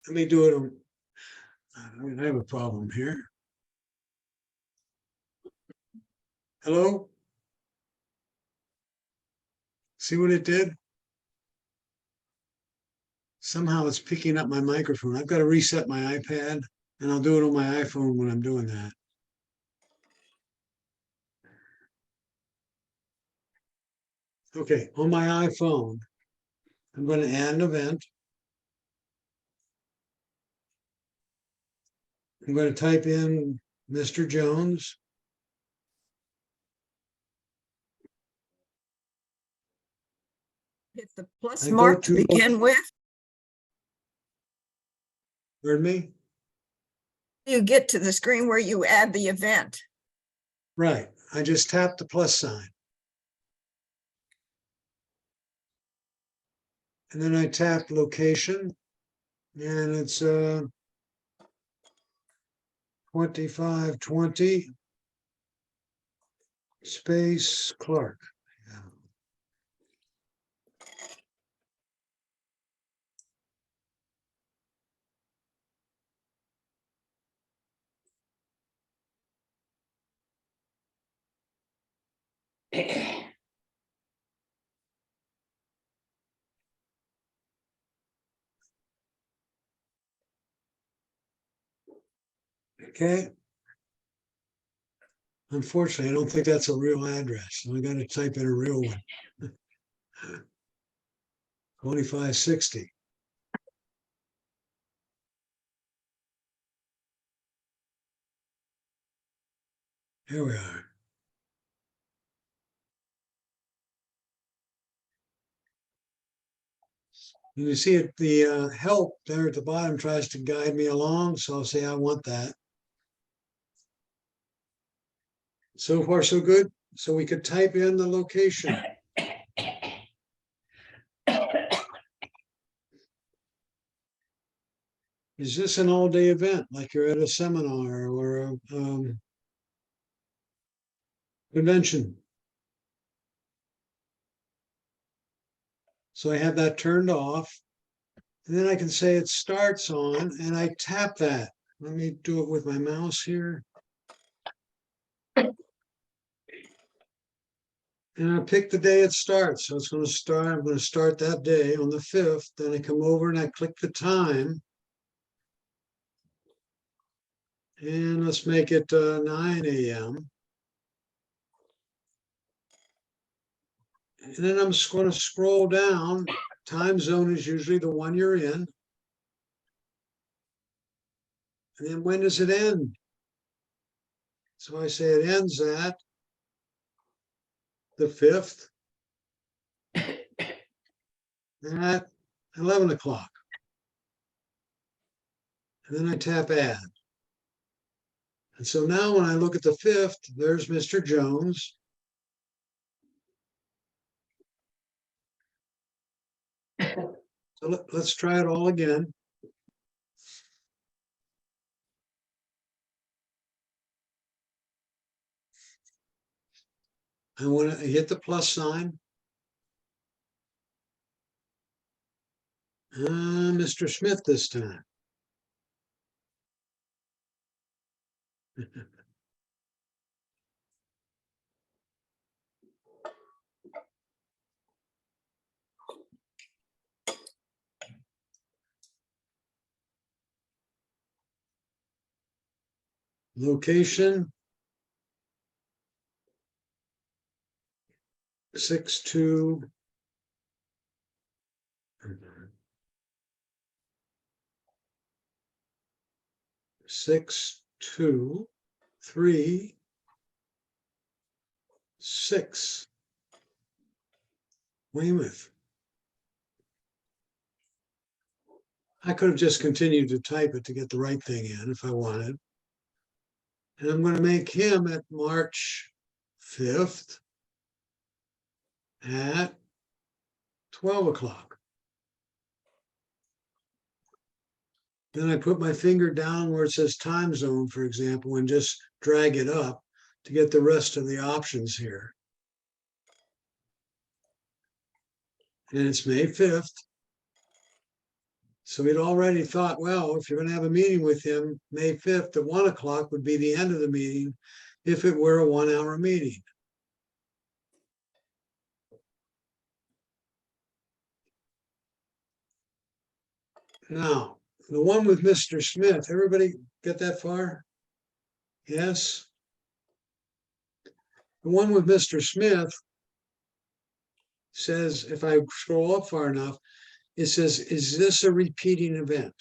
Let me do it. I have a problem here. Hello? See what it did? Somehow it's picking up my microphone. I've got to reset my iPad, and I'll do it on my iPhone when I'm doing that. Okay, on my iPhone, I'm going to add an event. I'm going to type in Mr. Jones. Hit the plus I go mark to to- begin with. Pardon me? You get to the screen where you add the event. Right, I just tap the plus sign. And then I tap location, and it's 2520 space Clark. Yeah. Okay. Unfortunately, I don't think that's a real address. So I got to type in a real one. 2560. Here we are. And you see it, the help there at the bottom tries to guide me along. So I'll say, I want that. So far, so good. So we could type in the location. Is this an all-day event, like you're at a seminar or a convention? So I have that turned off. And then I can say it starts on, and I tap that. Let me do it with my mouse here. And I pick the day it starts. So it's going to start, I'm going to start that day on the 5th. Then I come over and I click the time. And let's make it 9 a.m. And then I'm just going to scroll down. Time zone is usually the one you're in. And then when does it end? So I say it ends at the 5th at 11 o'clock. And then I tap add. And so now when I look at the 5th, there's Mr. Jones. So let's try it all again. I want to hit the plus sign. Mr. Smith this time. Location 62 623 6 Weymouth. I could have just continued to type it to get the right thing in if I wanted. And I'm going to make him at March 5th at 12 o'clock. Then I put my finger down where it says time zone, for example, and just drag it up to get the rest of the options here. And it's May 5th. So we'd already thought, well, if you're going to have a meeting with him, May 5th at 1 o'clock would be the end of the meeting if it were a 1-hour meeting. Now, the one with Mr. Smith, everybody get that far? Yes? The one with Mr. Smith says, if I scroll up far enough, it says, is this a repeating event?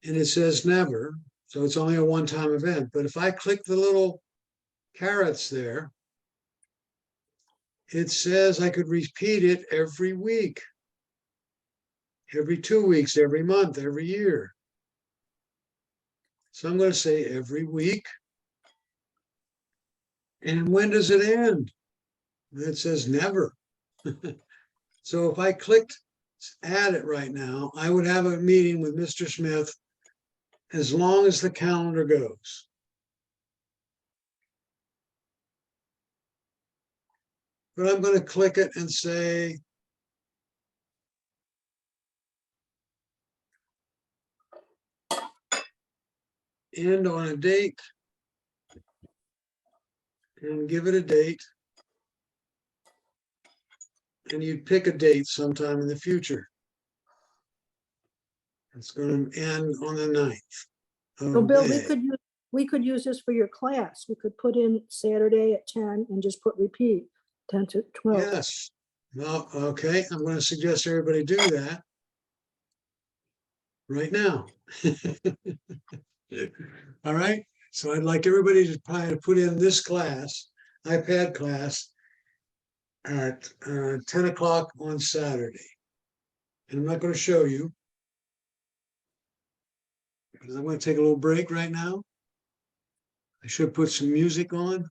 and it says never, so it's only a one-time event. But if I click the little carrots there, it says I could repeat it every week, every 2 weeks, every month, every year. So I'm going to say every week. And when does it end? It says never. So if I clicked add it right now, I would have a meeting with Mr. Smith as long as the calendar goes. But I'm going to click it and say, end on a date, and give it a date. And you'd pick a date sometime in the future. It's going to end on the 9th So of Bill, May. we could use this for your class. We could put in Saturday at 10 and just put repeat 10 to 12. Yes. Well, okay, I'm going to suggest everybody do that right now. All right, so I'd like everybody to try to put in this class, iPad class, at 10 o'clock on Saturday. And I'm not going to show you because I'm going to take a little break right now. I should put some music on.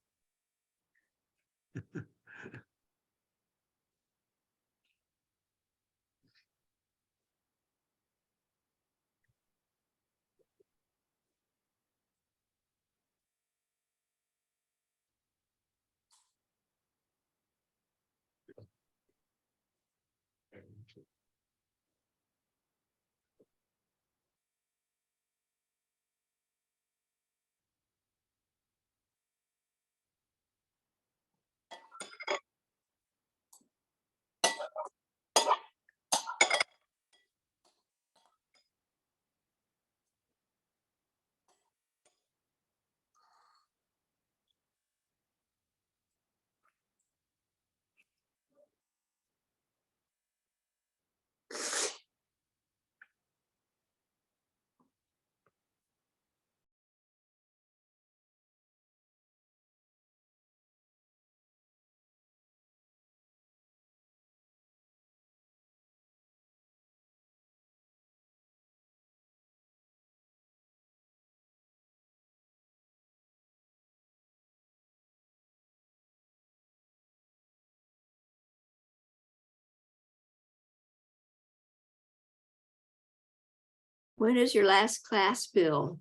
When is your last class, Bill?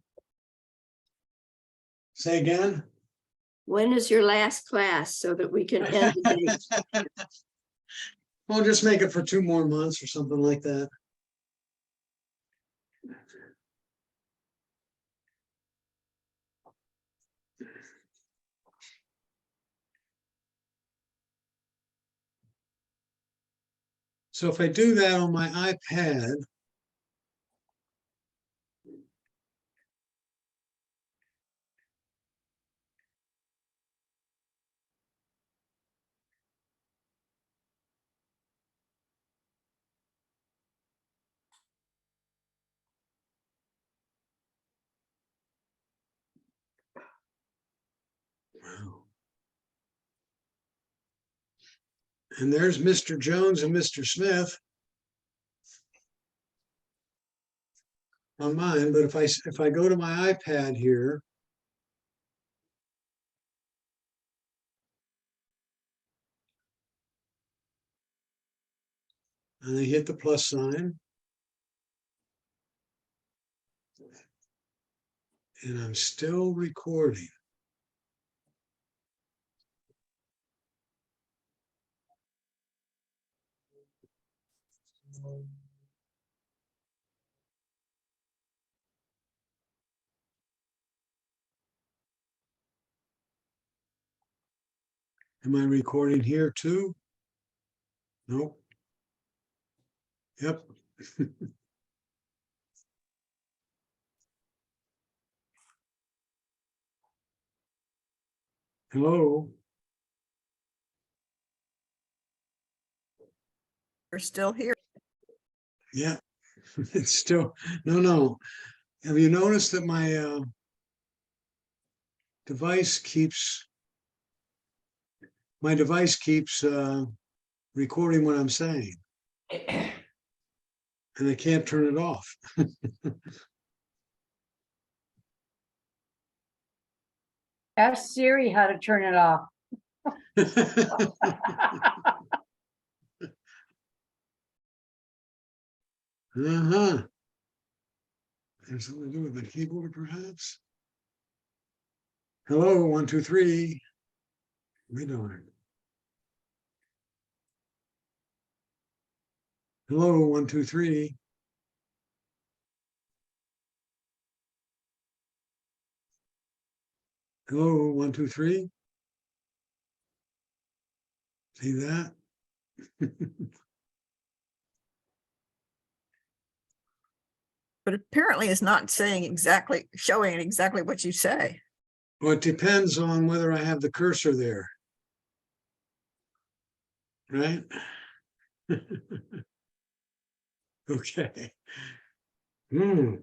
Say again. When is your last class so that we can end the date? We'll just make it for 2 more months or something like that. So if I do that on my iPad, wow. And there's Mr. Jones and Mr. Smith on mine. But if I go to my iPad here, and I hit the plus sign, and I'm still recording. Am I recording here too? Nope. Yep. Hello. You're still here. Yeah. It's still no. Have you noticed that my device keeps recording what I'm saying, and I can't turn it off. Ask Siri how to turn it off. Uh-huh. There's something to do with my keyboard, perhaps. Hello, 1, 2, 3. We doing? Hello, 1, 2, 3. Hello, 1, 2, 3. See that? But apparently it's not saying exactly, showing exactly what you say. Well, it depends on whether I have the cursor there. Right? Okay. Hmm.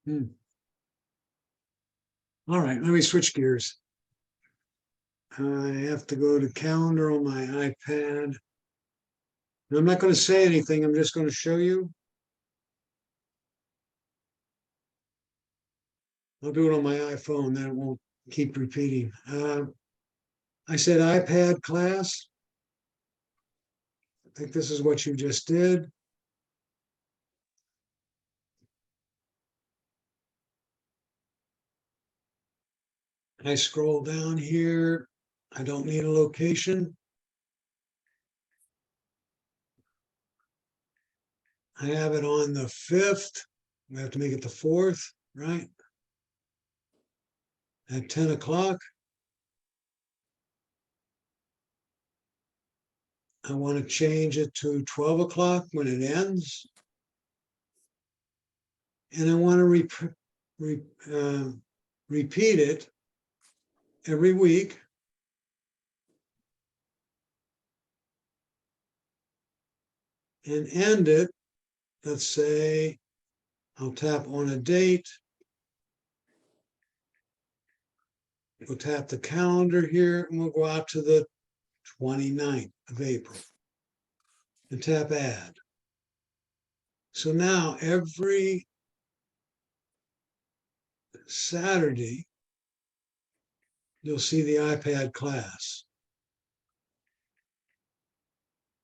Hmm. All right, let me switch gears. I have to go to calendar on my iPad. And I'm not going to say anything. I'm just going to show you. I'll do it on my iPhone, then it won't keep repeating. I said iPad class. I think this is what you just did. I scroll down here. I don't need a location. I have it on the 5th. We have to make it the 4th, right? At 10 o'clock. I want to change it to 12 o'clock when it ends. And I want to repeat it every week. And end it, let's say, I'll tap on a date. We'll tap the calendar here and we'll go out to the 29th of April and tap add. So now every Saturday, you'll see the iPad class.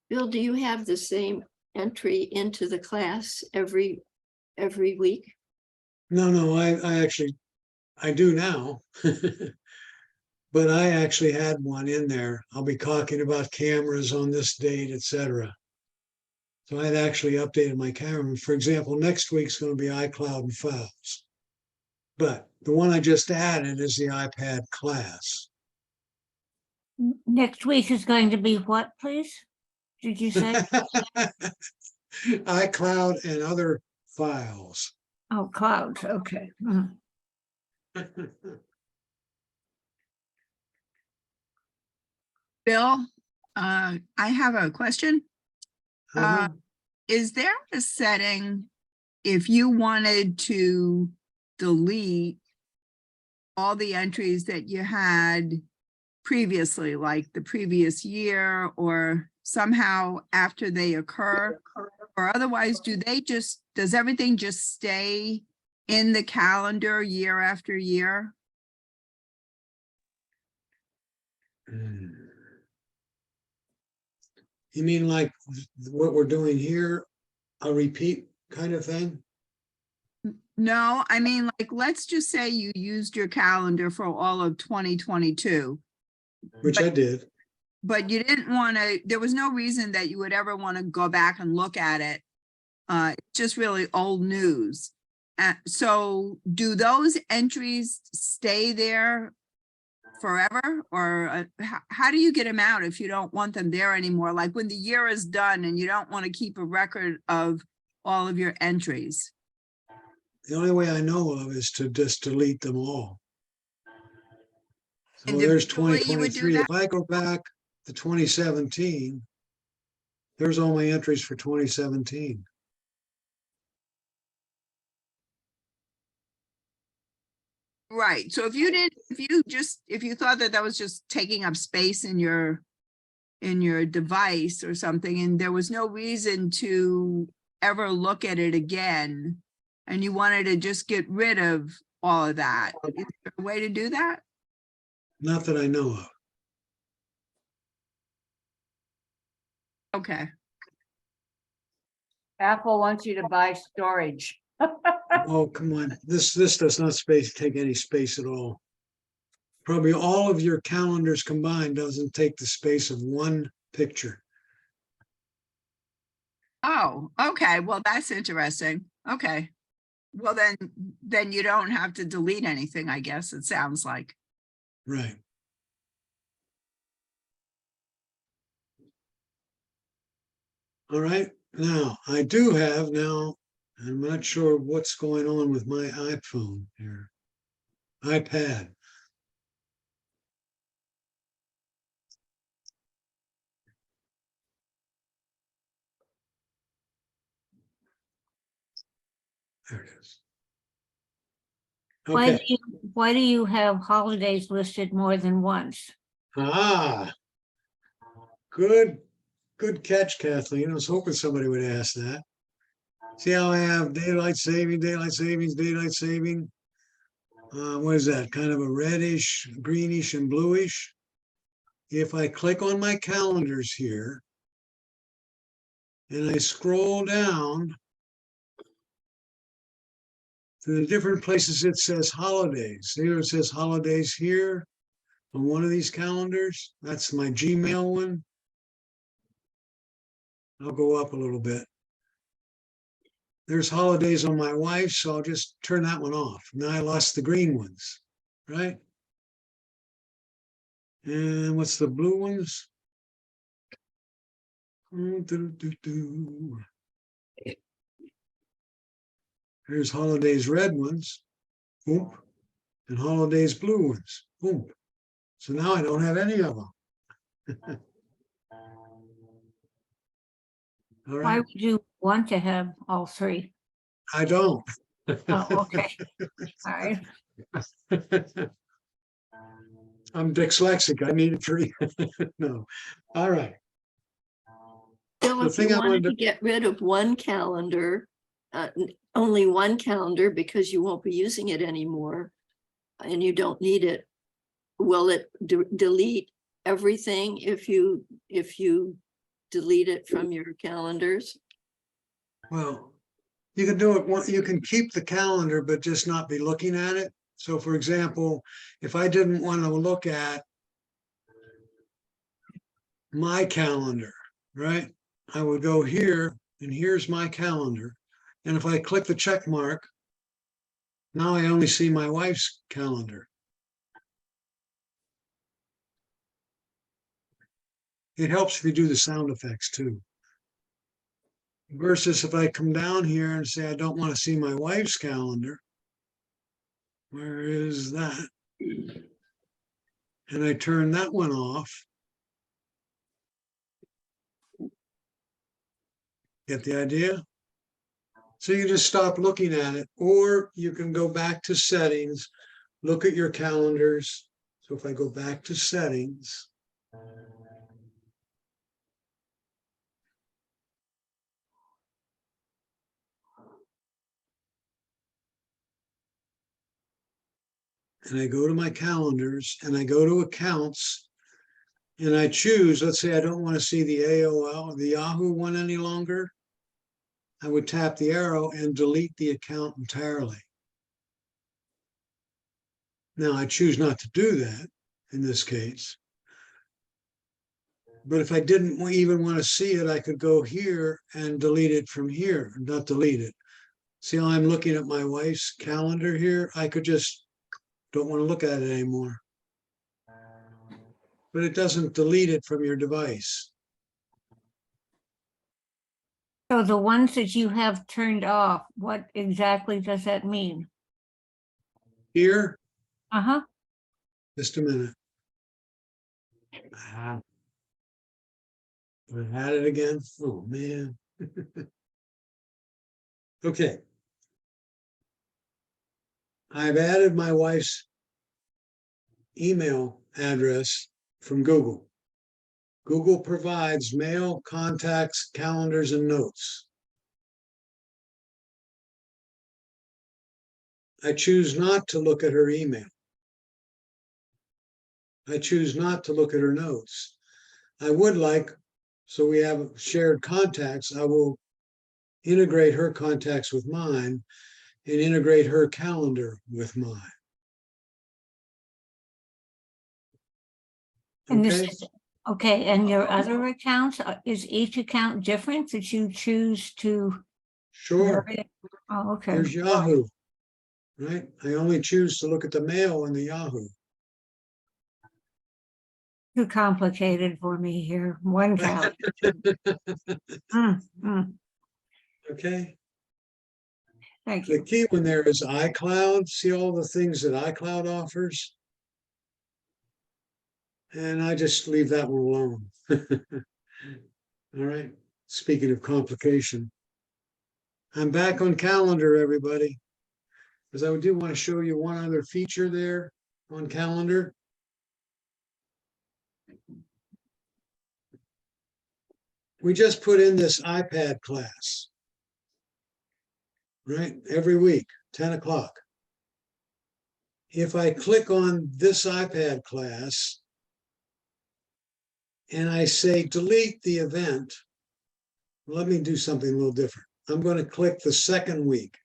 Bill, do you have the same entry into the class every week? No, I do now. But I actually had one in there. I'll be talking about cameras on this date, etc. So I'd actually updated my camera. For example, next week's going to be iCloud and files. But the one I just added is the iPad class. Next week is going to be what, please? Did you say? iCloud and other files. Oh, clouds, okay. Mhm. Bill, I have a question. Uh-huh. Is there a setting if you wanted to delete all the entries that you had previously, like the previous year or somehow after they occur? Or otherwise, does everything just stay in the calendar year after year? You mean like what we're doing here, a repeat kind of thing? No, I mean, like, let's just say you used your calendar for all of 2022, which I did. but you didn't want to, there was no reason that you would ever want to go back and look at it. It's just really old news. So do those entries stay there forever? Or how do you get them out if you don't want them there anymore? Like when the year is done and you don't want to keep a record of all of your entries? The only way I know of is to just delete them all. So there's Individually, you would do 2023. that? If I go back to 2017, there's all my entries for 2017. Right. So if you thought that that was just taking up space in your device or something, and there was no reason to ever look at it again, and you wanted to just get rid of all of that, is there a way to do that? Not that I know of. Okay. Apple wants you to buy storage. Oh, come on. This does not take any space at all. Probably all of your calendars combined doesn't take the space of one picture. Oh, okay. Well, that's interesting. Okay. Well, then you don't have to delete anything, I guess, it sounds like. Right. All right. Now, I do have now, I'm not sure what's going on with my iPhone here. iPad. There it is. Why Okay. do you, why do you have holidays listed more than once? Ah, good catch, Kathleen. I was hoping somebody would ask that. See how I have daylight saving, daylight savings, daylight saving. What is that? Kind of a reddish, greenish, and bluish. If I click on my calendars here and I scroll down to the different places, it says holidays. Here it says holidays here on one of these calendars. That's my Gmail one. I'll go up a little bit. There's holidays on my wife, so I'll just turn that one off. Now I lost the green ones, right? And what's the blue ones? There's holidays red ones, boom, and holidays blue ones, boom. So now I don't have any of them. All Why right, would you want to have all three? I don't. Oh, okay. All right. I'm dyslexic. I need three. No. All right. Bill, The if you thing I wanted wanted to get rid of one calendar, only one calendar because you won't be using it anymore and you don't need it, will it delete everything if you delete it from your calendars? Well, you can do it. You can keep the calendar, but just not be looking at it. So for example, if I didn't want to look at my calendar, right? I would go here and here's my calendar. And if I click the check mark, now I only see my wife's calendar. It helps if you do the sound effects too. Versus if I come down here and say, I don't want to see my wife's calendar. Where is that? And I turn that one off. Get the idea? So you just stop looking at it, or you can go back to settings, look at your calendars. So if I go back to settings, and I go to my calendars and I go to accounts and I choose, let's say I don't want to see the AOL, the Yahoo one any longer. I would tap the arrow and delete the account entirely. Now, I choose not to do that in this case. But if I didn't even want to see it, I could go here and delete it from here, not delete it. See how I'm looking at my wife's calendar here? I could just don't want to look at it anymore. But it doesn't delete it from your device. So the ones that you have turned off, what exactly does that mean? Here, Uh-huh. just a minute. I had it again. Oh, man. Okay. I've added my wife's email address from Google. Google provides mail, contacts, calendars, and notes. I choose not to look at her email. I choose not to look at her notes. I would like, so we have shared contacts, I will integrate her contacts with mine and integrate her calendar with mine. And Okay, this, okay, and your other accounts, is each account different that you choose to? sure. Oh, okay. There's Yahoo, right? I only choose to look at the mail in the Yahoo. Too complicated for me here. One count. Okay. Thank The you. key one there is iCloud. See all the things that iCloud offers? And I just leave that one alone. All right. Speaking of complication, I'm back on calendar, everybody. Because I do want to show you one other feature there on calendar. We just put in this iPad class, right? Every week, 10 o'clock. If I click on this iPad class and I say delete the event, let me do something a little different. I'm going to click the second week,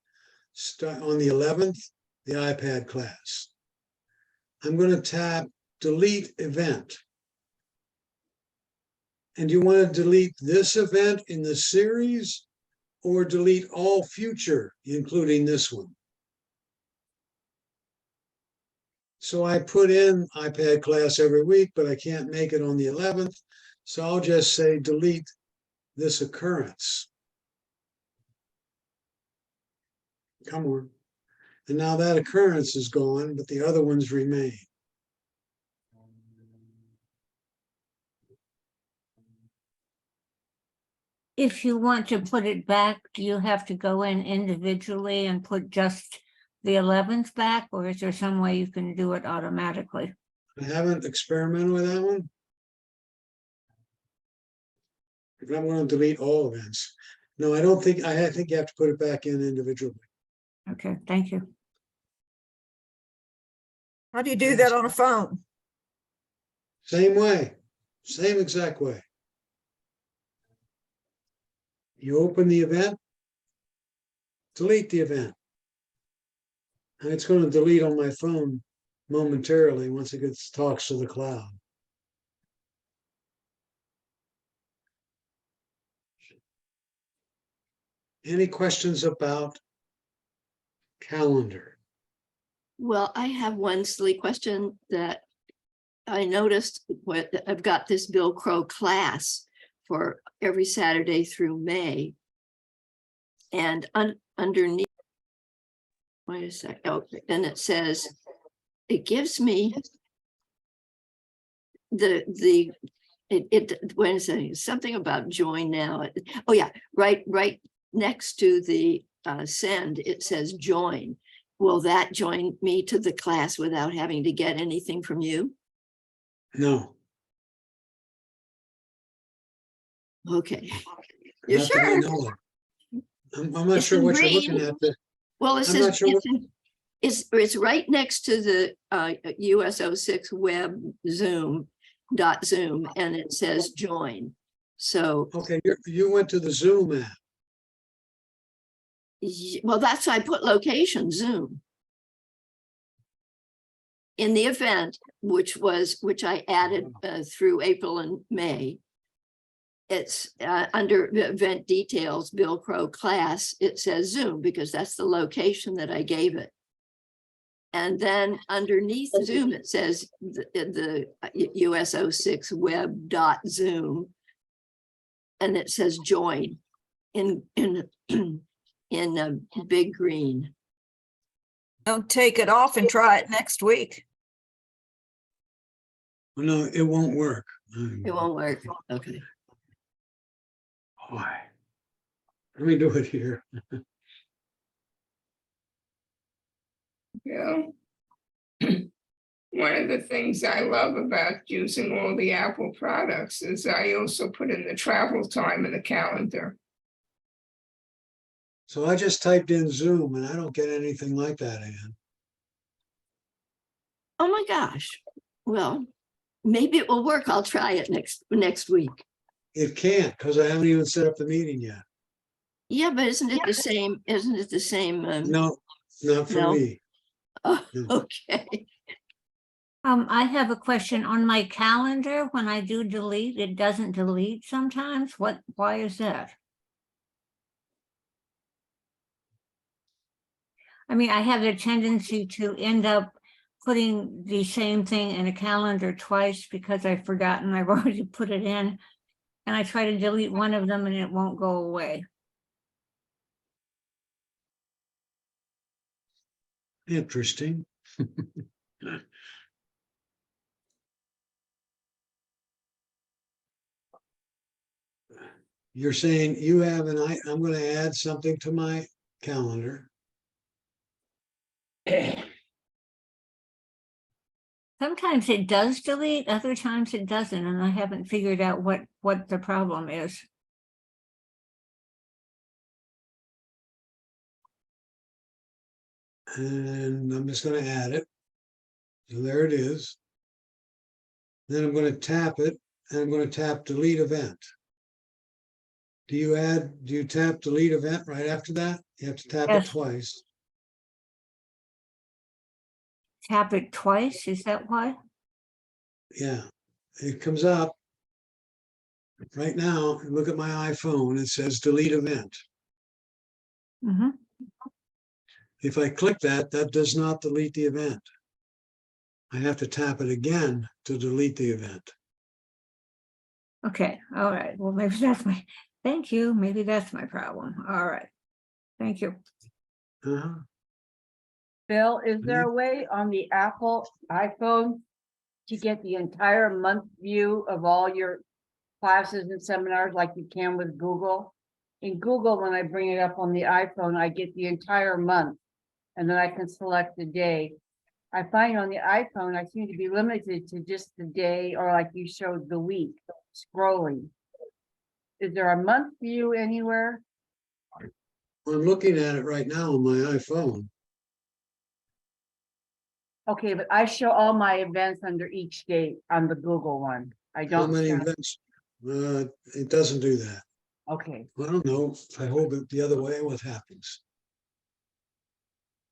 start on the 11th, the iPad class. I'm going to tap delete event. And you want to delete this event in the series or delete all future, including this one? So I put in iPad class every week, but I can't make it on the 11th. So I'll just say delete this occurrence. Come on. And now that occurrence is gone, but the other ones remain. If you want to put it back, do you have to go in individually and put just the 11th back, or is there some way you can do it automatically? I haven't experimented with that one. If I'm going to delete all events. No, I don't think, I think you have to put it back in individually. Okay, thank you. How do you do that on a phone? Same way, same exact way. You open the event, delete the event. And it's going to delete on my phone momentarily once it talks to the cloud. Any questions about calendar? Well, I have one silly question that I noticed. I've got this Bill Crow class for every Saturday through May. And underneath, wait a sec, oh, and it says, it gives me when it's saying something about join now. Oh yeah, right next to the send, it says join. Will that join me to the class without having to get anything from you? No. Okay. You Not that I sure? know of. I'm not It's sure in what you're green. looking at. But Well, it I'm not says sure what- it's right next to the US06 web Zoom, and it says join. So, Okay, you went to the Zoom app. well, that's, I put location Zoom. in the event, which I added through April and May, it's under the event details, Bill Crow class, it says Zoom because that's the location that I gave it. And then underneath Zoom, it says the US06 web.zoom. And it says join in big green. Don't take it off and try it next week. No, it won't work. It won't work. Okay. Why? Let me do it here. Yeah. One of the things I love about using all the Apple products is I also put in the travel time in the calendar. So I just typed in Zoom and I don't get anything like that, Ann. Oh my gosh. Well, maybe it will work. I'll try it next week. It can't because I haven't even set up the meeting yet. Yeah, but isn't it the same? Isn't it the same? No, not for No? me. Oh, No. okay. I have a question on my calendar. When I do delete, it doesn't delete sometimes. Why is that? I mean, I have a tendency to end up putting the same thing in a calendar twice because I've forgotten I've already put it in. And I try to delete one of them and it won't go away. Interesting. You're saying you have I'm going to add something to my calendar. Sometimes it does delete, other times it doesn't, and I haven't figured out what the problem is. And I'm just going to add it. So there it is. Then I'm going to tap it and I'm going to tap delete event. Do you tap delete event right after that? You have to tap it Yes. twice. Tap it twice, is that why? Yeah, it comes up. Right now, look at my iPhone, it says delete event. Mm-hmm. If I click that, that does not delete the event. I have to tap it again to delete the event. Okay, all right. Well, maybe that's thank you. Maybe that's my problem. All right. Thank you. Uh-huh. Bill, is there a way on the Apple iPhone to get the entire month view of all your classes and seminars like you can with Google? In Google, when I bring it up on the iPhone, I get the entire month and then I can select the day. I find on the iPhone, I seem to be limited to just the day or like you showed the week scrolling. Is there a month view anywhere? I'm looking at it right now on my iPhone. Okay, but I show all my events under each date on the Google one. I How don't. many show- events? It doesn't do that. Okay, I don't know. If I hold it the other way, what happens?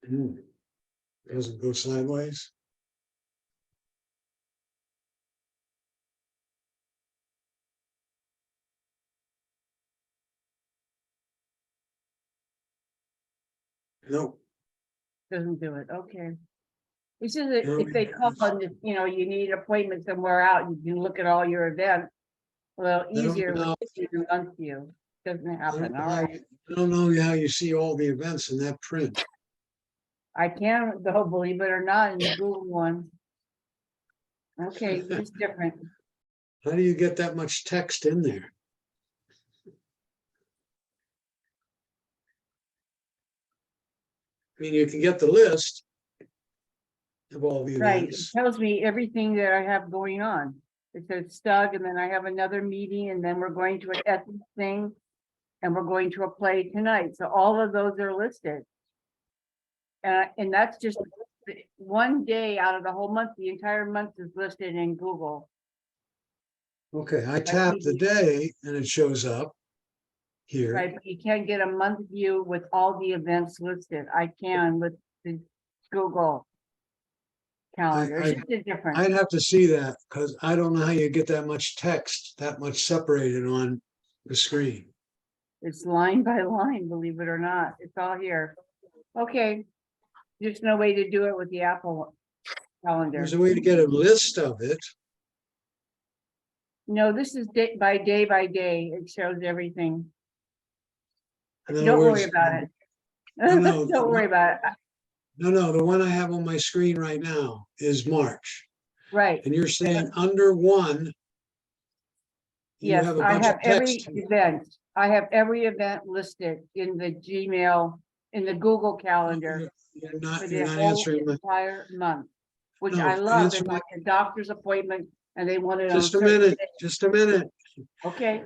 Doesn't go sideways. Nope. doesn't do it. Okay. It's just that No, if they call on this, you need an appointment somewhere out, you can look at all your events. A little don't easier know. with the month view. Doesn't happen. All right. I don't know how you see all the events in that print. I can though, believe it or not, in the Google one. Okay, it's different. How do you get that much text in there? I mean, you can get the list of all the Right, it events. tells me everything that I have going on. It says Stug, and then I have another meeting, and then we're going to an ethics thing. And we're going to a play tonight, so all of those are listed. And that's just one day out of the whole month, the entire month is listed in Google. Okay, I tap the day and it shows up here. Right, but you can't get a month view with all the events listed. I can with the Google. calendar. It's I- just a different. I'd have to see that because I don't know how you get that much text, that much separated on the screen. It's line by line, believe it or not. It's all here. Okay. There's no way to do it with the Apple calendar. There's a way to get a list of it. No, this is day by day by day. It shows everything. In other Don't worry words, about it. no, Don't worry about it. No, the one I have on my screen right now is March. Right. And you're saying under one, you Yes, have a I bunch have of every text. event. I have every event listed in the Gmail, in the Google Calendar You're for not, the you're not whole answering my, entire month, which No, I love. answer If my- like a doctor's appointment and they want it on just a certain minute, days. just a minute. Okay,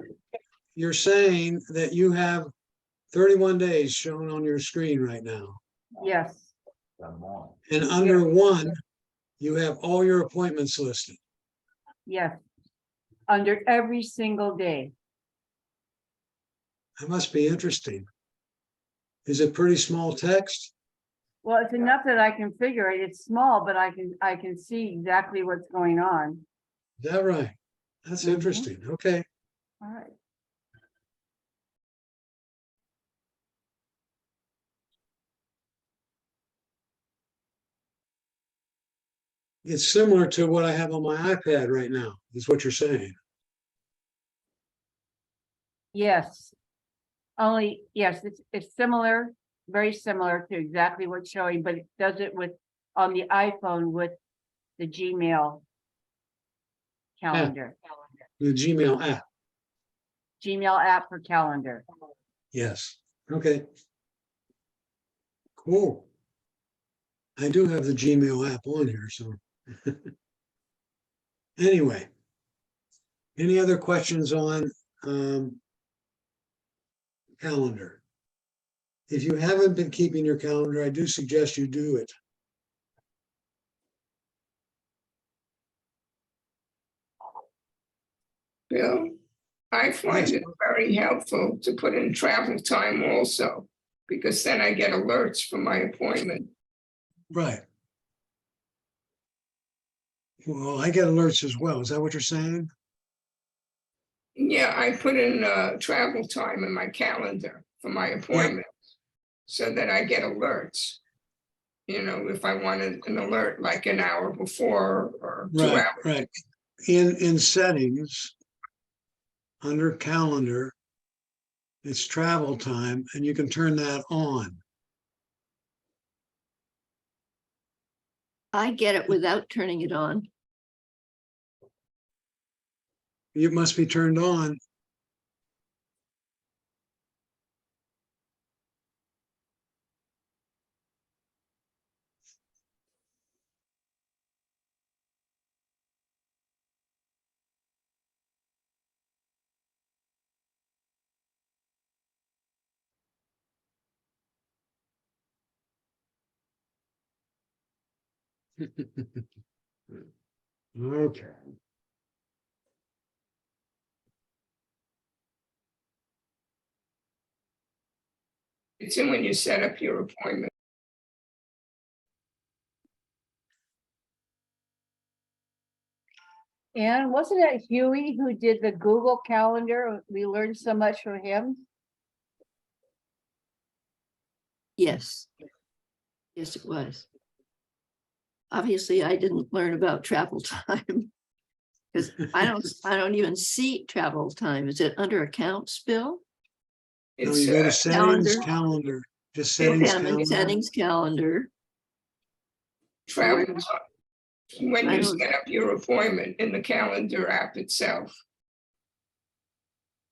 You're saying that you have 31 days shown on your screen right now. yes, And under one, you have all your appointments listed. yes. Under every single day. That must be interesting. Is it pretty small text? Well, it's enough that I can figure it. It's small, but I can see exactly what's going on. Is that right? That's Mhm. interesting. Okay. All right. It's similar to what I have on my iPad right now, is what you're saying. Yes. Only, yes, it's similar, very similar to exactly what's showing, but it does it with, on the iPhone with the Gmail calendar, The Gmail app. Gmail app for calendar. Yes. Okay. Cool. I do have the Gmail app on here, so. Anyway. Any other questions on calendar? If you haven't been keeping your calendar, I do suggest you do it. Bill, I find it very helpful to put in travel time also, because then I get alerts for my appointment. Right. Well, I get alerts as well. Is that what you're saying? Yeah, I put in travel time in my calendar for my appointment so that I get alerts. You know, if I wanted an alert like an hour before or 2 Right, hours. right. In settings, under calendar, it's travel time, and you can turn that on. I get it without turning it on. It must be turned on. Okay. It's in when you set up your appointment. And wasn't it Huey who did the Google Calendar? We learned so much from him. Yes. Yes, it was. Obviously, I didn't learn about travel time. Because I don't even see travel time. Is it under accounts, Bill? No, It's you go to settings, calendar. calendar, just Okay, settings, I'm in calendar. settings calendar. travel Where- time. When I you don't- set up your appointment in the calendar app itself.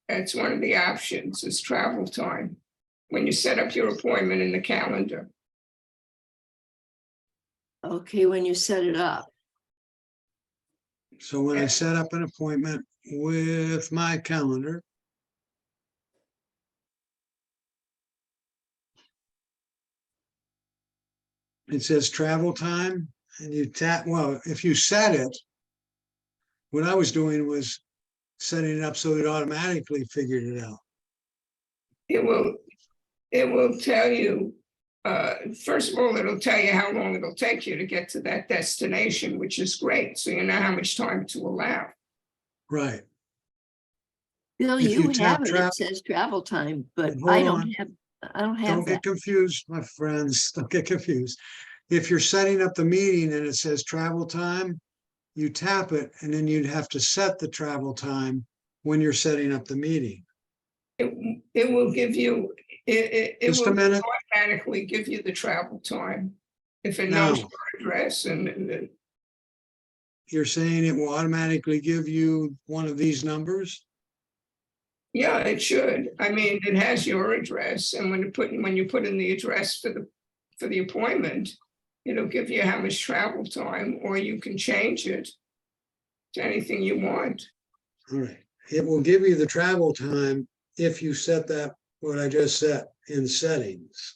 That's one of the options is travel time. When you set up your appointment in the calendar. Okay, when you set it up. So when I set up an appointment with my calendar, it says travel time and you tap, well, if you set it, what I was doing was setting it up so it automatically figured it out. It will tell you first of all, it'll tell you how long it'll take you to get to that destination, which is great. So you know how much time to allow. Right. Bill, If you you tap have it, travel- it says travel time, but Hold I on. don't have Don't that. get confused, my friends. Don't get confused. If you're setting up the meeting and it says travel time, you tap it and then you'd have to set the travel time when you're setting up the meeting. It will give you, it Just a will minute. automatically give you the travel time. If it No. knows your address and You're saying it will automatically give you one of these numbers? yeah, it should. I mean, it has your address, and when you put in the address for the appointment, it'll give you how much travel time, or you can change it to anything you want. All right. It will give you the travel time if you set that, what I just set in settings.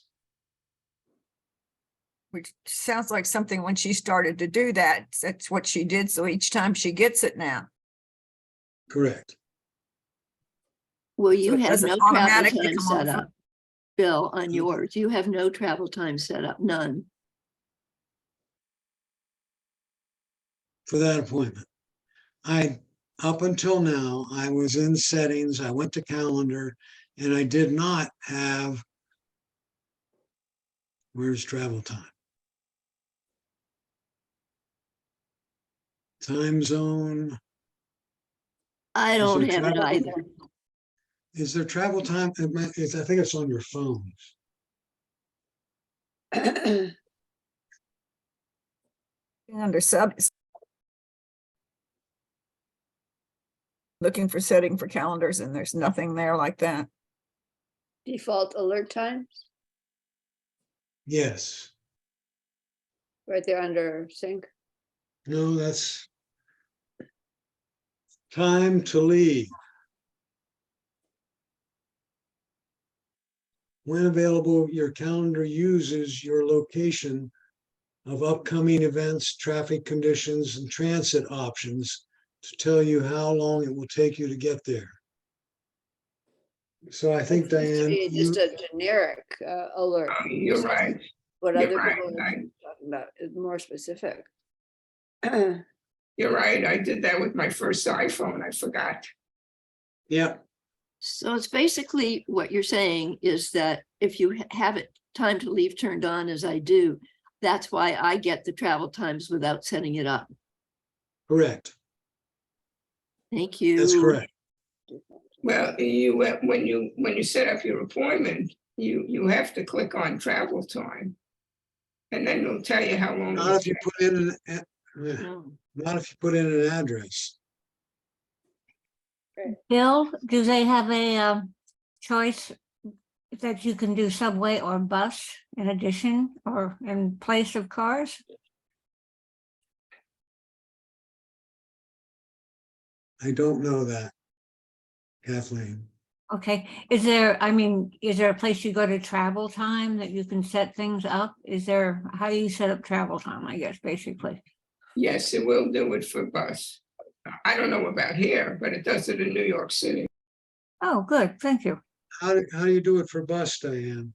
Which sounds like something when she started to do that, that's what she did. So each time she gets it now. Correct. Well, So you it have doesn't no travel automatically time come set over. up. Bill, on yours, you have no travel time set up, none. For that appointment. Up until now, I was in settings, I went to calendar, and I did not have, where's travel time? Time zone, I Is don't there have it travel? either. is there travel time? I think it's on your phone. Under sub. Looking for setting for calendars and there's nothing there like that. Default alert times, Yes, right there under sync. no, that's time to leave. When available, your calendar uses your location of upcoming events, traffic conditions, and transit options to tell you how long it will take you to get there. So I think, It used to Diane, be just a generic alert. You're right. What You're other right. people are talking about is more specific. You're right. I did that with my first iPhone. I forgot. yeah, So it's basically what you're saying is that if you have it time to leave turned on as I do, that's why I get the travel times without setting it up. correct. Thank you. That's correct. Well, when you set up your appointment, you have to click on travel time. And then it'll tell you how long. Not if you put in No. not if you put in an address. Bill, do they have a choice that you can do subway or bus in addition or in place of cars? I don't know that, Kathleen. Okay, is there a place you go to travel time that you can set things up? How do you set up travel time, I guess, basically? Yes, it will do it for bus. I don't know about here, but it does it in New York City. Oh, good, thank you. How do you do it for bus, Diane?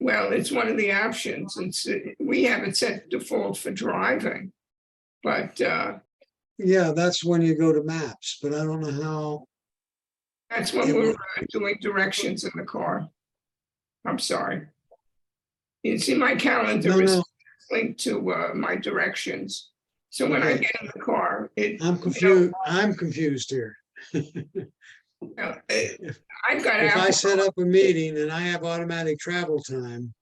Well, it's one of the options. We have it set default for driving, but Yeah, that's when you go to maps, but I don't know how. that's when It we're will- doing directions in the car. I'm sorry. You see, my calendar No, is no, linked to my directions. So when I Okay. get in the car, I'm confused. I'm confused here. I've got If I Apple. set up a meeting and I have automatic travel time,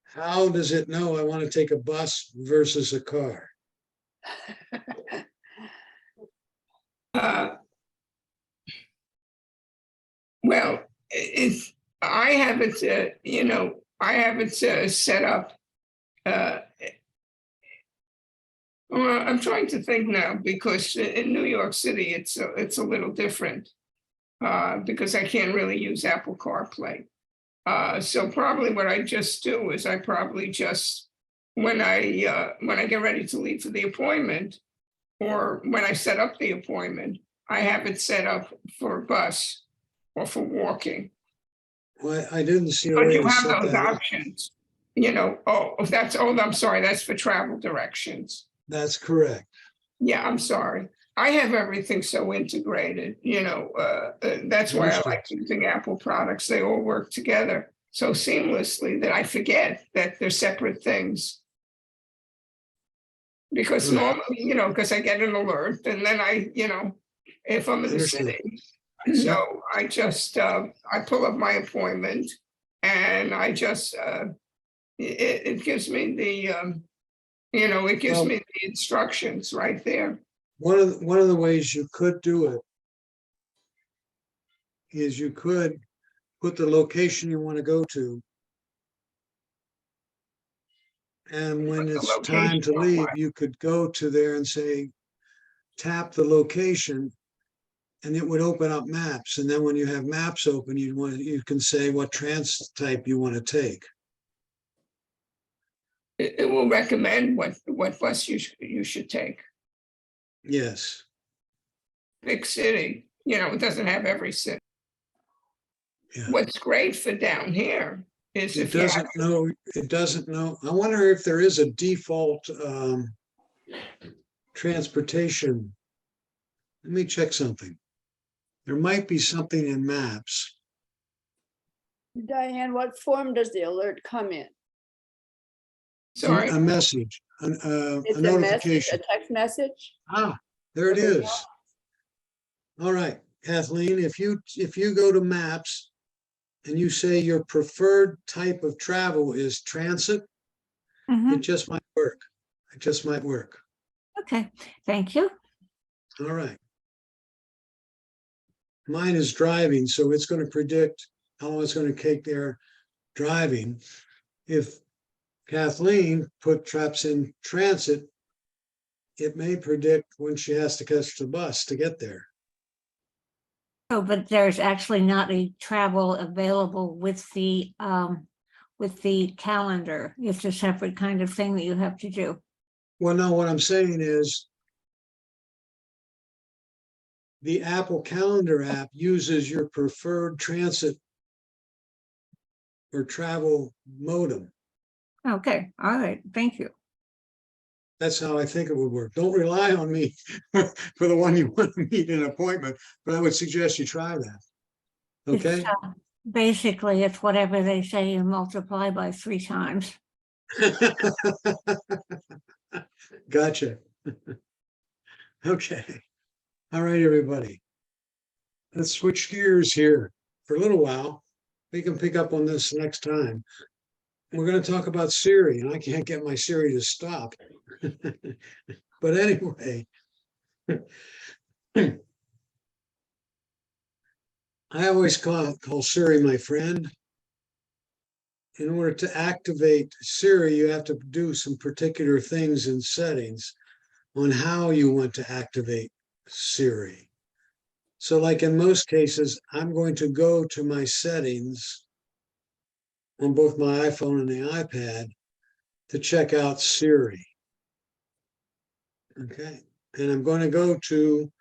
how does it know I want to take a bus versus a car? Well, if I have it, I have it set up. I'm trying to think now because in New York City, it's a little different because I can't really use Apple CarPlay. So probably what I just do is I probably just when I get ready to leave for the appointment, or when I set up the appointment, I have it set up for bus. or for walking. Well, I didn't see a But way you to have set those that up. options, if that's, I'm sorry, that's for travel directions. That's correct. Yeah, I'm sorry. I have everything so integrated, that's why I Understood. like using Apple products. They all work together so seamlessly that I forget that they're separate things. Because Right. normally, because I get an alert and then if I'm in the Understood. city, so I just, I pull up my appointment and I just, it gives me the, it gives Well- me the instructions right there. One of the ways you could do it is you could put the location you want to go to. And when the it's time to location of leave, what? you could go to there and say, tap the location, and it would open up maps. And then when you have maps open, you can say what trans type you want to take. It will recommend what bus you should take. Yes. Big city, it doesn't have every city. Yeah. What's great for down here is It if you have, doesn't know. I wonder if there is a default transportation. Let me check something. There might be something in maps. Diane, what form does the alert come in? sorry, A message, It's a a message, notification. a text message? Ah, there it is. All right, Kathleen, if you go to maps and you say your preferred type of travel is transit, it just might work. It just might work. Okay, thank you. All right. Mine is driving, so it's going to predict how long it's going to take there driving. If Kathleen traps in transit, it may predict when she has to catch the bus to get there. Oh, but there's actually not a travel available with the calendar. It's a separate kind of thing that you have to do. Well, no, what I'm saying is the Apple Calendar app uses your preferred transit or travel modem. Okay, all right, thank you. That's how I think it would work. Don't rely on me for the one you want to meet an appointment, but I would suggest you try that. Okay? Basically, it's whatever they say and multiply by 3 times. Gotcha. Okay. All right, everybody. Let's switch gears here for a little while. We can pick up on this next time. We're going to talk about Siri, and I can't get my Siri to stop. But anyway, I always call Siri my friend. In order to activate Siri, you have to do some particular things in settings on how you want to activate Siri. So like in most cases, I'm going to go to my settings on both my iPhone and the iPad to check out Siri. Okay, and I'm going to go to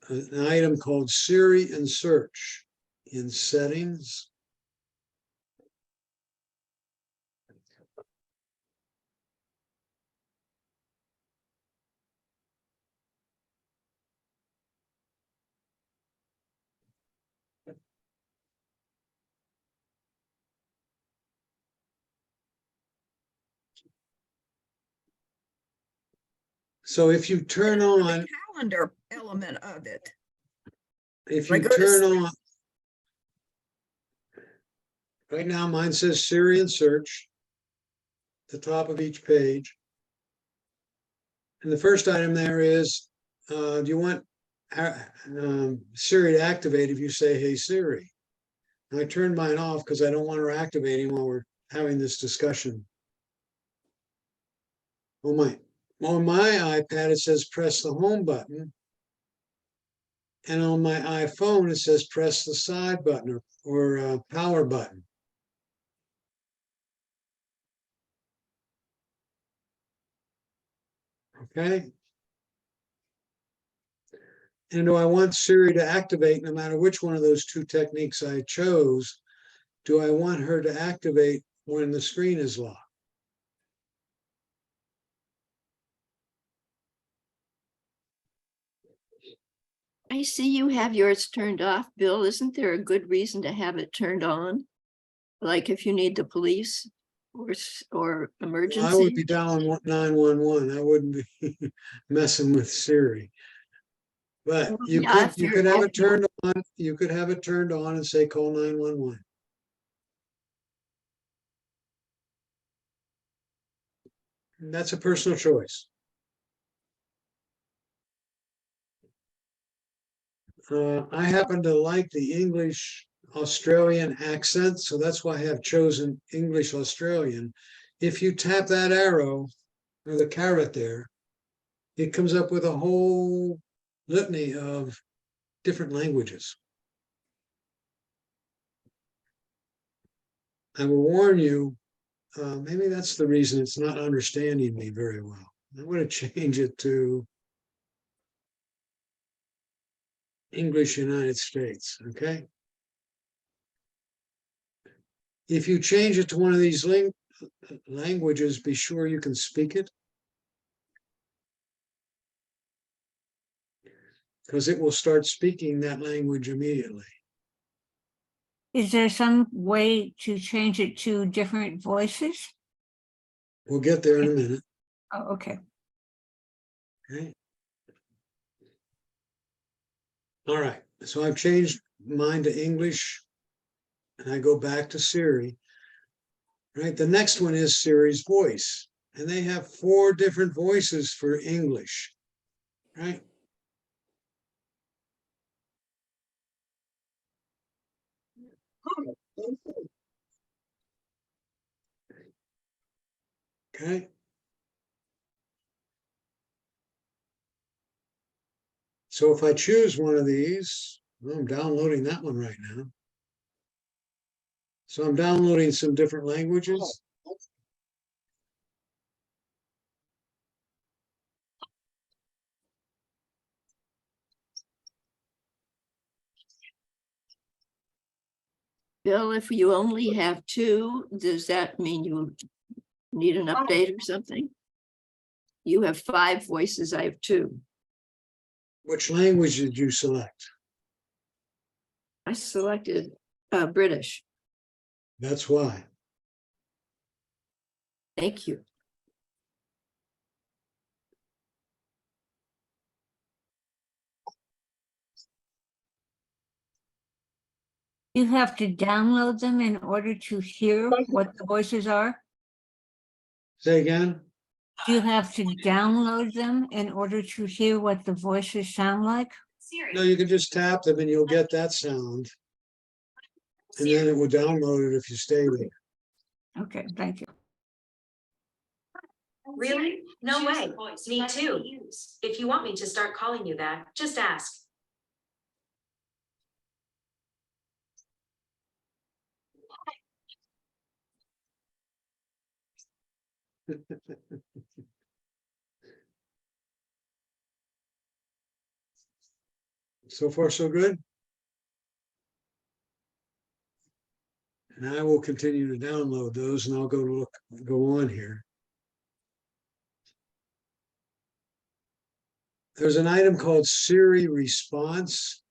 an item called Siri and Search in settings. So if you turn on, The calendar element of it. if Like you go to turn sleep. on, right now mine says Siri and Search at the top of each page. And the first item there is, do you want Siri to activate if you say, hey, Siri? And I turned mine off because I don't want her activating while we're having this discussion. On my iPad, it says press the home button. And on my iPhone, it says press the side button or power button. Okay. And do I want Siri to activate, no matter which one of those two techniques I chose, do I want her to activate when the screen is locked? I see you have yours turned off, Bill. Isn't there a good reason to have it turned on? Like if you need the police or I would emergency? be dialing 911. I wouldn't be messing with Siri. But Well, you yeah, could if you you're- could have if it turned on. You could have it turned on and say call 911. That's a personal choice. I happen to like the English Australian accent, so that's why I have chosen English Australian. If you tap that arrow or the caret there, it comes up with a whole litany of different languages. I will warn you, maybe that's the reason it's not understanding me very well. I'm going to change it to English United States, okay? If you change it to one of these languages, be sure you can speak it, because it will start speaking that language immediately. Is there some way to change it to different voices? We'll get there in a minute, Oh, okay. okay? All right, so I've changed mine to English, and I go back to Siri. Right, the next one is Siri's voice, and they have 4 different voices for English, right? Okay. So if I choose one of these, well, I'm downloading that one right now. So I'm downloading some different languages. Bill, if you only have 2, does that mean you need an update or something? You have 5 voices, I have 2. Which language did you select? I selected British. That's why. Thank you. You have to download them in order to hear what the voices are? Say again? Do you have to download them in order to hear what the voices sound like? No, you can just tap them and you'll get that sound. And then it will download it if you stay there. Okay, thank you. Really? No way. Me too. If you want me to start calling you that, just ask. So far, so good. And I will continue to download those, and I'll go on here. There's an item called Siri response.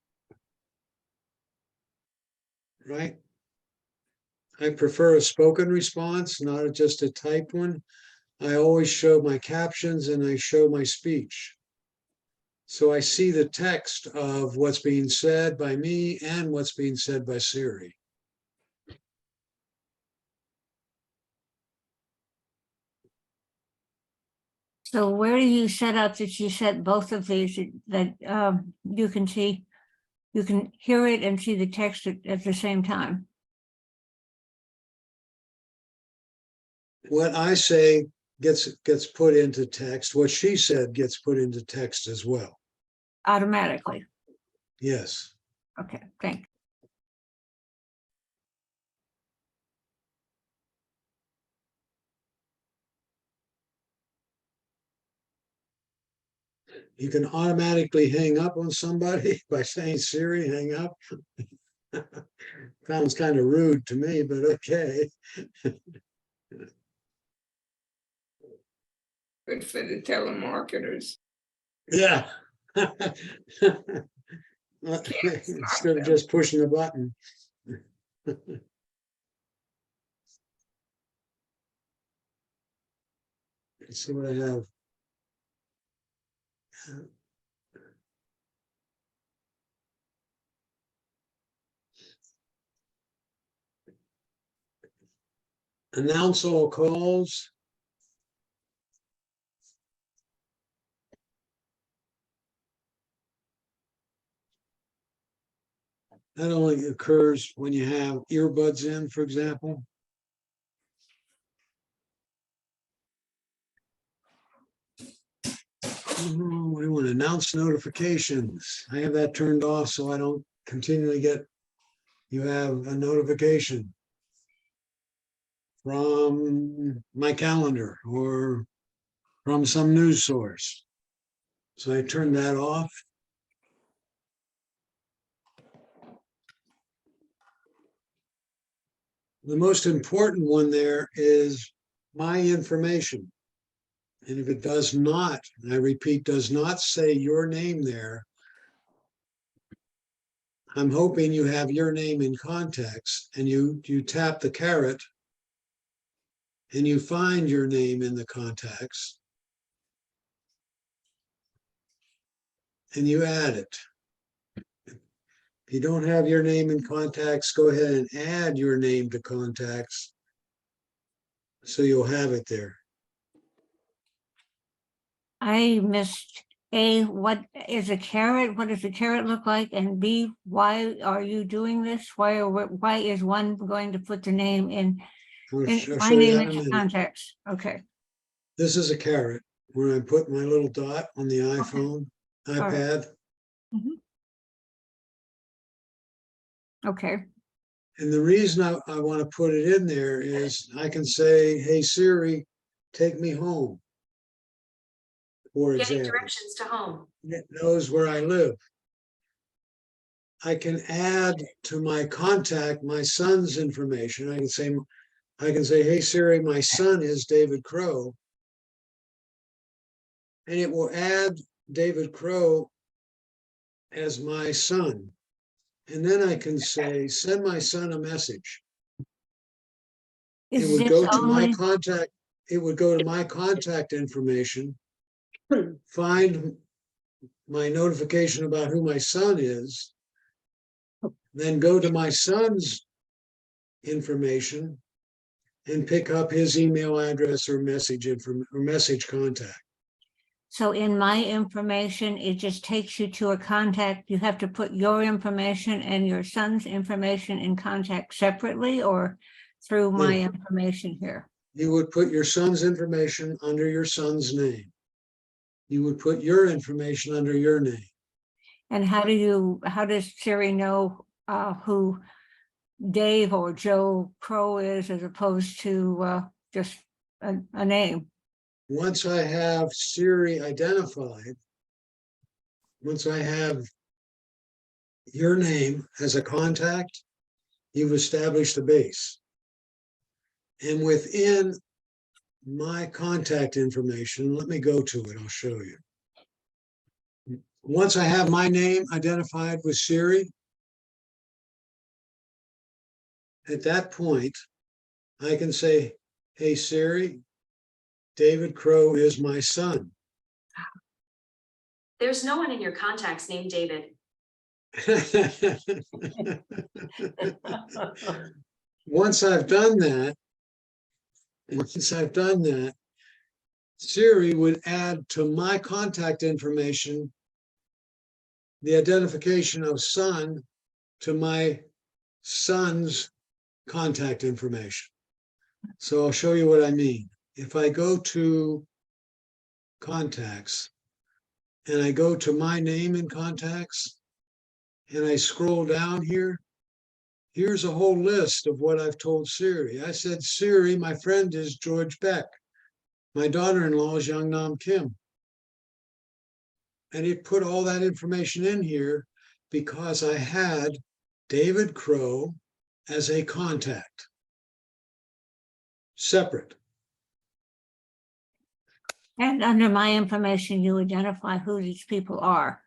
Right? I prefer a spoken response, not just a typed one. I always show my captions and I show my speech. So I see the text of what's being said by me and what's being said by Siri. So where do you set up that you set both of these that you can see, you can hear it and see the text at the same time? What I say gets put into text. What she said gets put into text as well. Automatically? Yes. Okay, thank you. You can automatically hang up on somebody by saying, Siri, hang up. Sounds kind of rude to me, but okay. Good for the telemarketers. Yeah. Instead of just pushing the button. Let's see what I have. Announce all calls. That only occurs when you have earbuds in, for example. We want to announce notifications. I have that turned off so I don't continually get, you have a notification from my calendar or from some news source. So I turn that off. The most important one there is my information. And if it does not, and I repeat, does not say your name there, I'm hoping you have your name in contacts, and you tap the caret and you find your name in the contacts and you add it. If you don't have your name in contacts, go ahead and add your name to contacts so you'll have it there. I missed A, what is a carrot? What does a carrot look like? And B, why are you doing this? Why is one going to put the name in I'll show my you name that in a into minute. context? Okay, This is a caret where I put my little dot on the iPhone, right. iPad. Okay, And the reason I want to put it in there is I can say, hey, Siri, take me home, for Getting example. directions to home. It knows where I live. I can add to my contact my son's information. I can say, hey, Siri, my son is David Crow. And it will add David Crow as my son. And then I can say, send my son a message. It is would this go to my only, contact. It would go to my contact information, find my notification about who my son is, then go to my son's information and pick up his email address or message contact. so in my information, it just takes you to a contact. You have to put your information and your son's information in contact separately or through my No. information here? You would put your son's information under your son's name. You would put your information under your name. And how does Siri know who Dave or Joe Crow is as opposed to just a name? Once I have Siri identified, once I have your name as a contact, you've established a base. And within my contact information, let me go to it, I'll show you. Once I have my name identified with Siri, at that point, I can say, hey, Siri, David Crow is my son. There's no one in your contacts named David. Once I've done that, Siri would add to my contact information the identification of son to my son's contact information. So I'll show you what I mean. If I go to contacts and I go to my name in contacts and I scroll down here, here's a whole list of what I've told Siri. I said, Siri, my friend is George Beck. My daughter-in-law is Young Nam Kim. And it put all that information in here because I had David Crow as a contact. Separate. And under my information, you identify who these people are.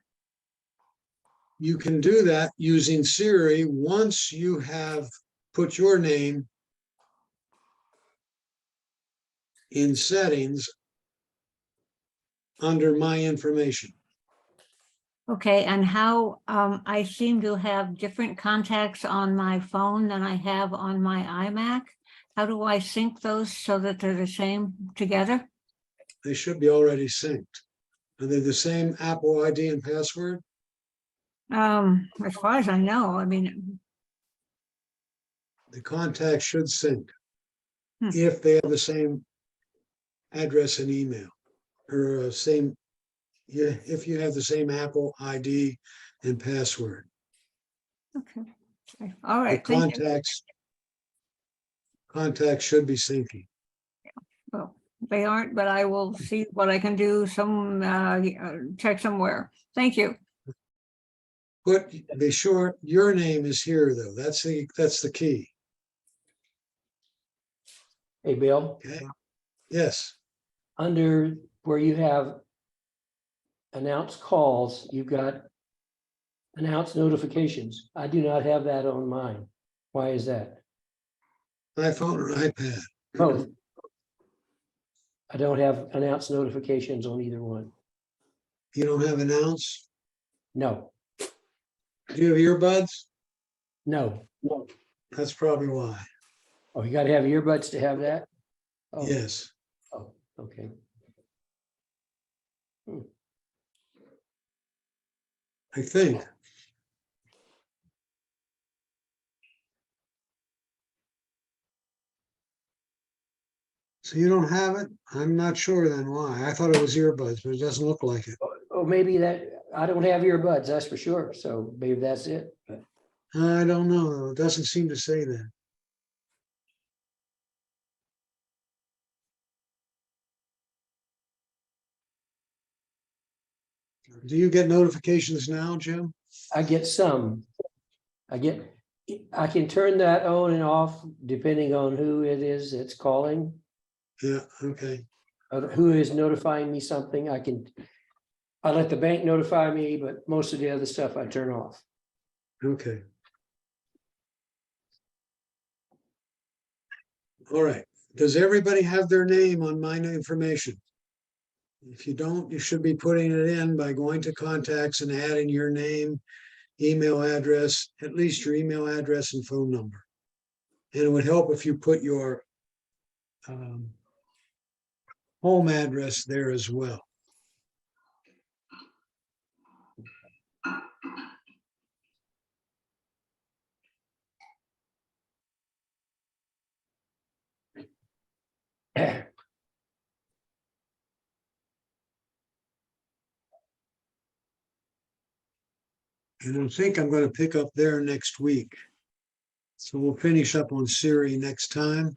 You can do that using Siri once you have put your name in settings under my information. Okay, and how, I seem to have different contacts on my phone than I have on my iMac. How do I sync those so that they're the same together? They should be already synced. Are they the same Apple ID and password? As far as I know, I mean, The contacts should sync Hmm. if they have the same address and email, or same, yeah, if you have the same Apple ID and password. okay. All The right, thank you. contacts should be syncing. Well, they aren't, but I will see what I can do, check somewhere. Thank you. Be sure your name is here though. That's the key. Hey, Bill, Okay. Yes. under where you have announced calls, you've got announced notifications. I do not have that on mine. Why is that? iPhone or iPad. Both. I don't have announced notifications on either one. You don't have announce? No, Do you have earbuds? no. That's probably why. Oh, you gotta have earbuds to have that? Oh, Yes. oh, okay. I think. So you don't have it? I'm not sure then why. I thought it was earbuds, but it doesn't look like it. Oh, maybe that, I don't have earbuds, that's for sure. So maybe that's it. But I don't know. It doesn't seem to say that. Do you get notifications now, Jim? I get some. I can turn that on and off depending on who it is that's calling, Yeah, okay. who is notifying me something. I let the bank notify me, but most of the other stuff I turn off. Okay. All right. Does everybody have their name on my information? If you don't, you should be putting it in by going to contacts and adding your name, email address, at least your email address and phone number. And it would help if you put your home address there as well. And I think I'm going to pick up there next week. So we'll finish up on Siri next time.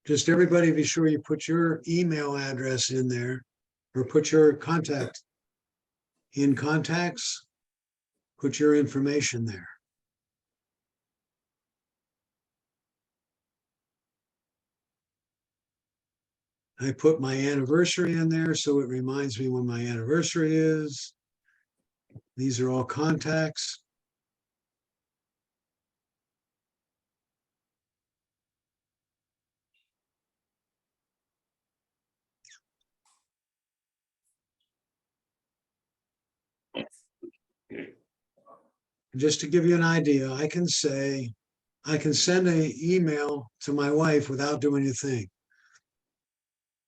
Just everybody be sure you put your email address in there, or put your contact in contacts, put your information there. I put my anniversary in there so it reminds me when my anniversary is. These are all contacts. Just to give you an idea, I can send an email to my wife without doing a thing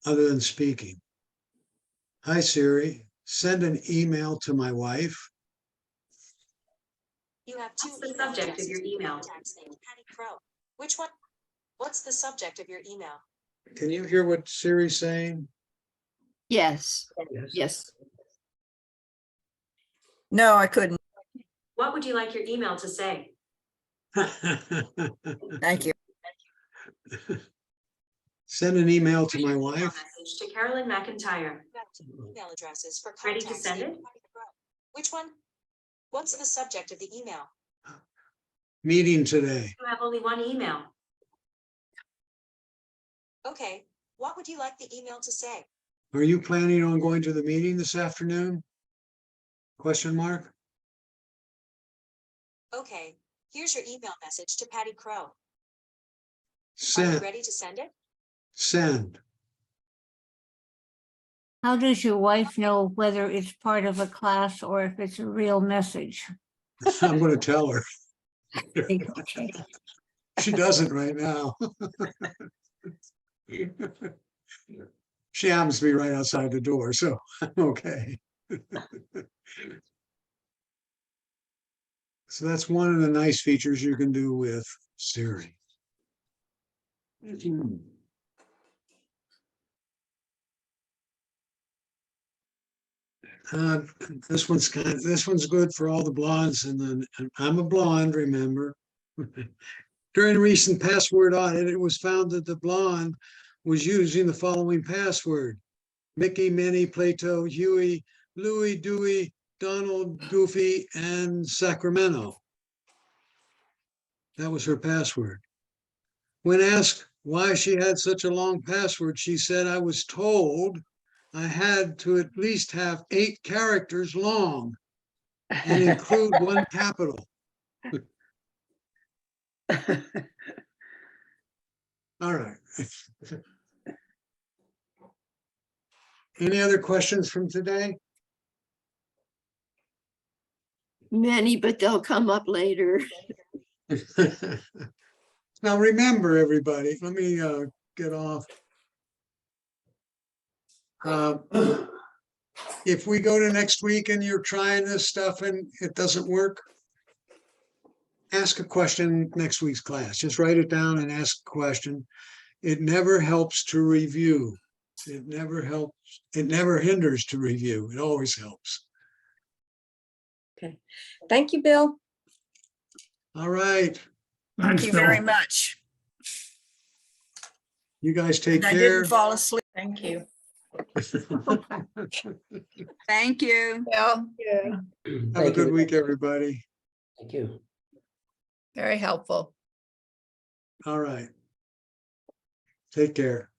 other than speaking. Hi Siri, send an email to my wife. You have two What's the subject of your email? contacts named Patty Crow. Which one? What's the subject of your email? Can you hear what Siri's saying? Yes, Yes. yes. No, I couldn't. What would you like your email to say? Thank you. Send an email to my wife. Message to Carolyn McIntyre. Email addresses for Ready to contacts. send it? Which one? What's the subject of the email? Meeting today. You have only one email. Okay, what would you like the email to say? Are you planning on going to the meeting this afternoon? Question mark? Okay, here's your email message to Patty Crow. Are you Send, ready to send it? send. How does your wife know whether it's part of a class or if it's a real message? I'm gonna tell her. Okay. She doesn't right now. She happens to be right outside the door, so I'm okay. So that's one of the nice features you can do with Siri. Uh, this one's good for all the blondes, and then and I'm a blonde, remember. During a recent password audit, it was found that the blonde was using the following password: Mickey, Minnie, Plato, Huey, Louie, Dewey, Donald, Goofy, and Sacramento. That was her password. When asked why she had such a long password, she said, "I was told I had to at least have 8 characters long and include one capital." All right. Any other questions from today? Many, but they'll come up later. Now, remember, everybody, let me get off. If we go to next week and you're trying this stuff and it doesn't work, ask a question next week's class. Just write it down and ask a question. It never helps to review. It never helps. It never hinders to review. It always helps. Okay. Thank you, Bill. All right. Thank you very much. You guys take And I care. didn't fall asleep. Thank you. Thank you. Yeah, Yeah. Have a good week, everybody. Thank you. very helpful. All right. Take care.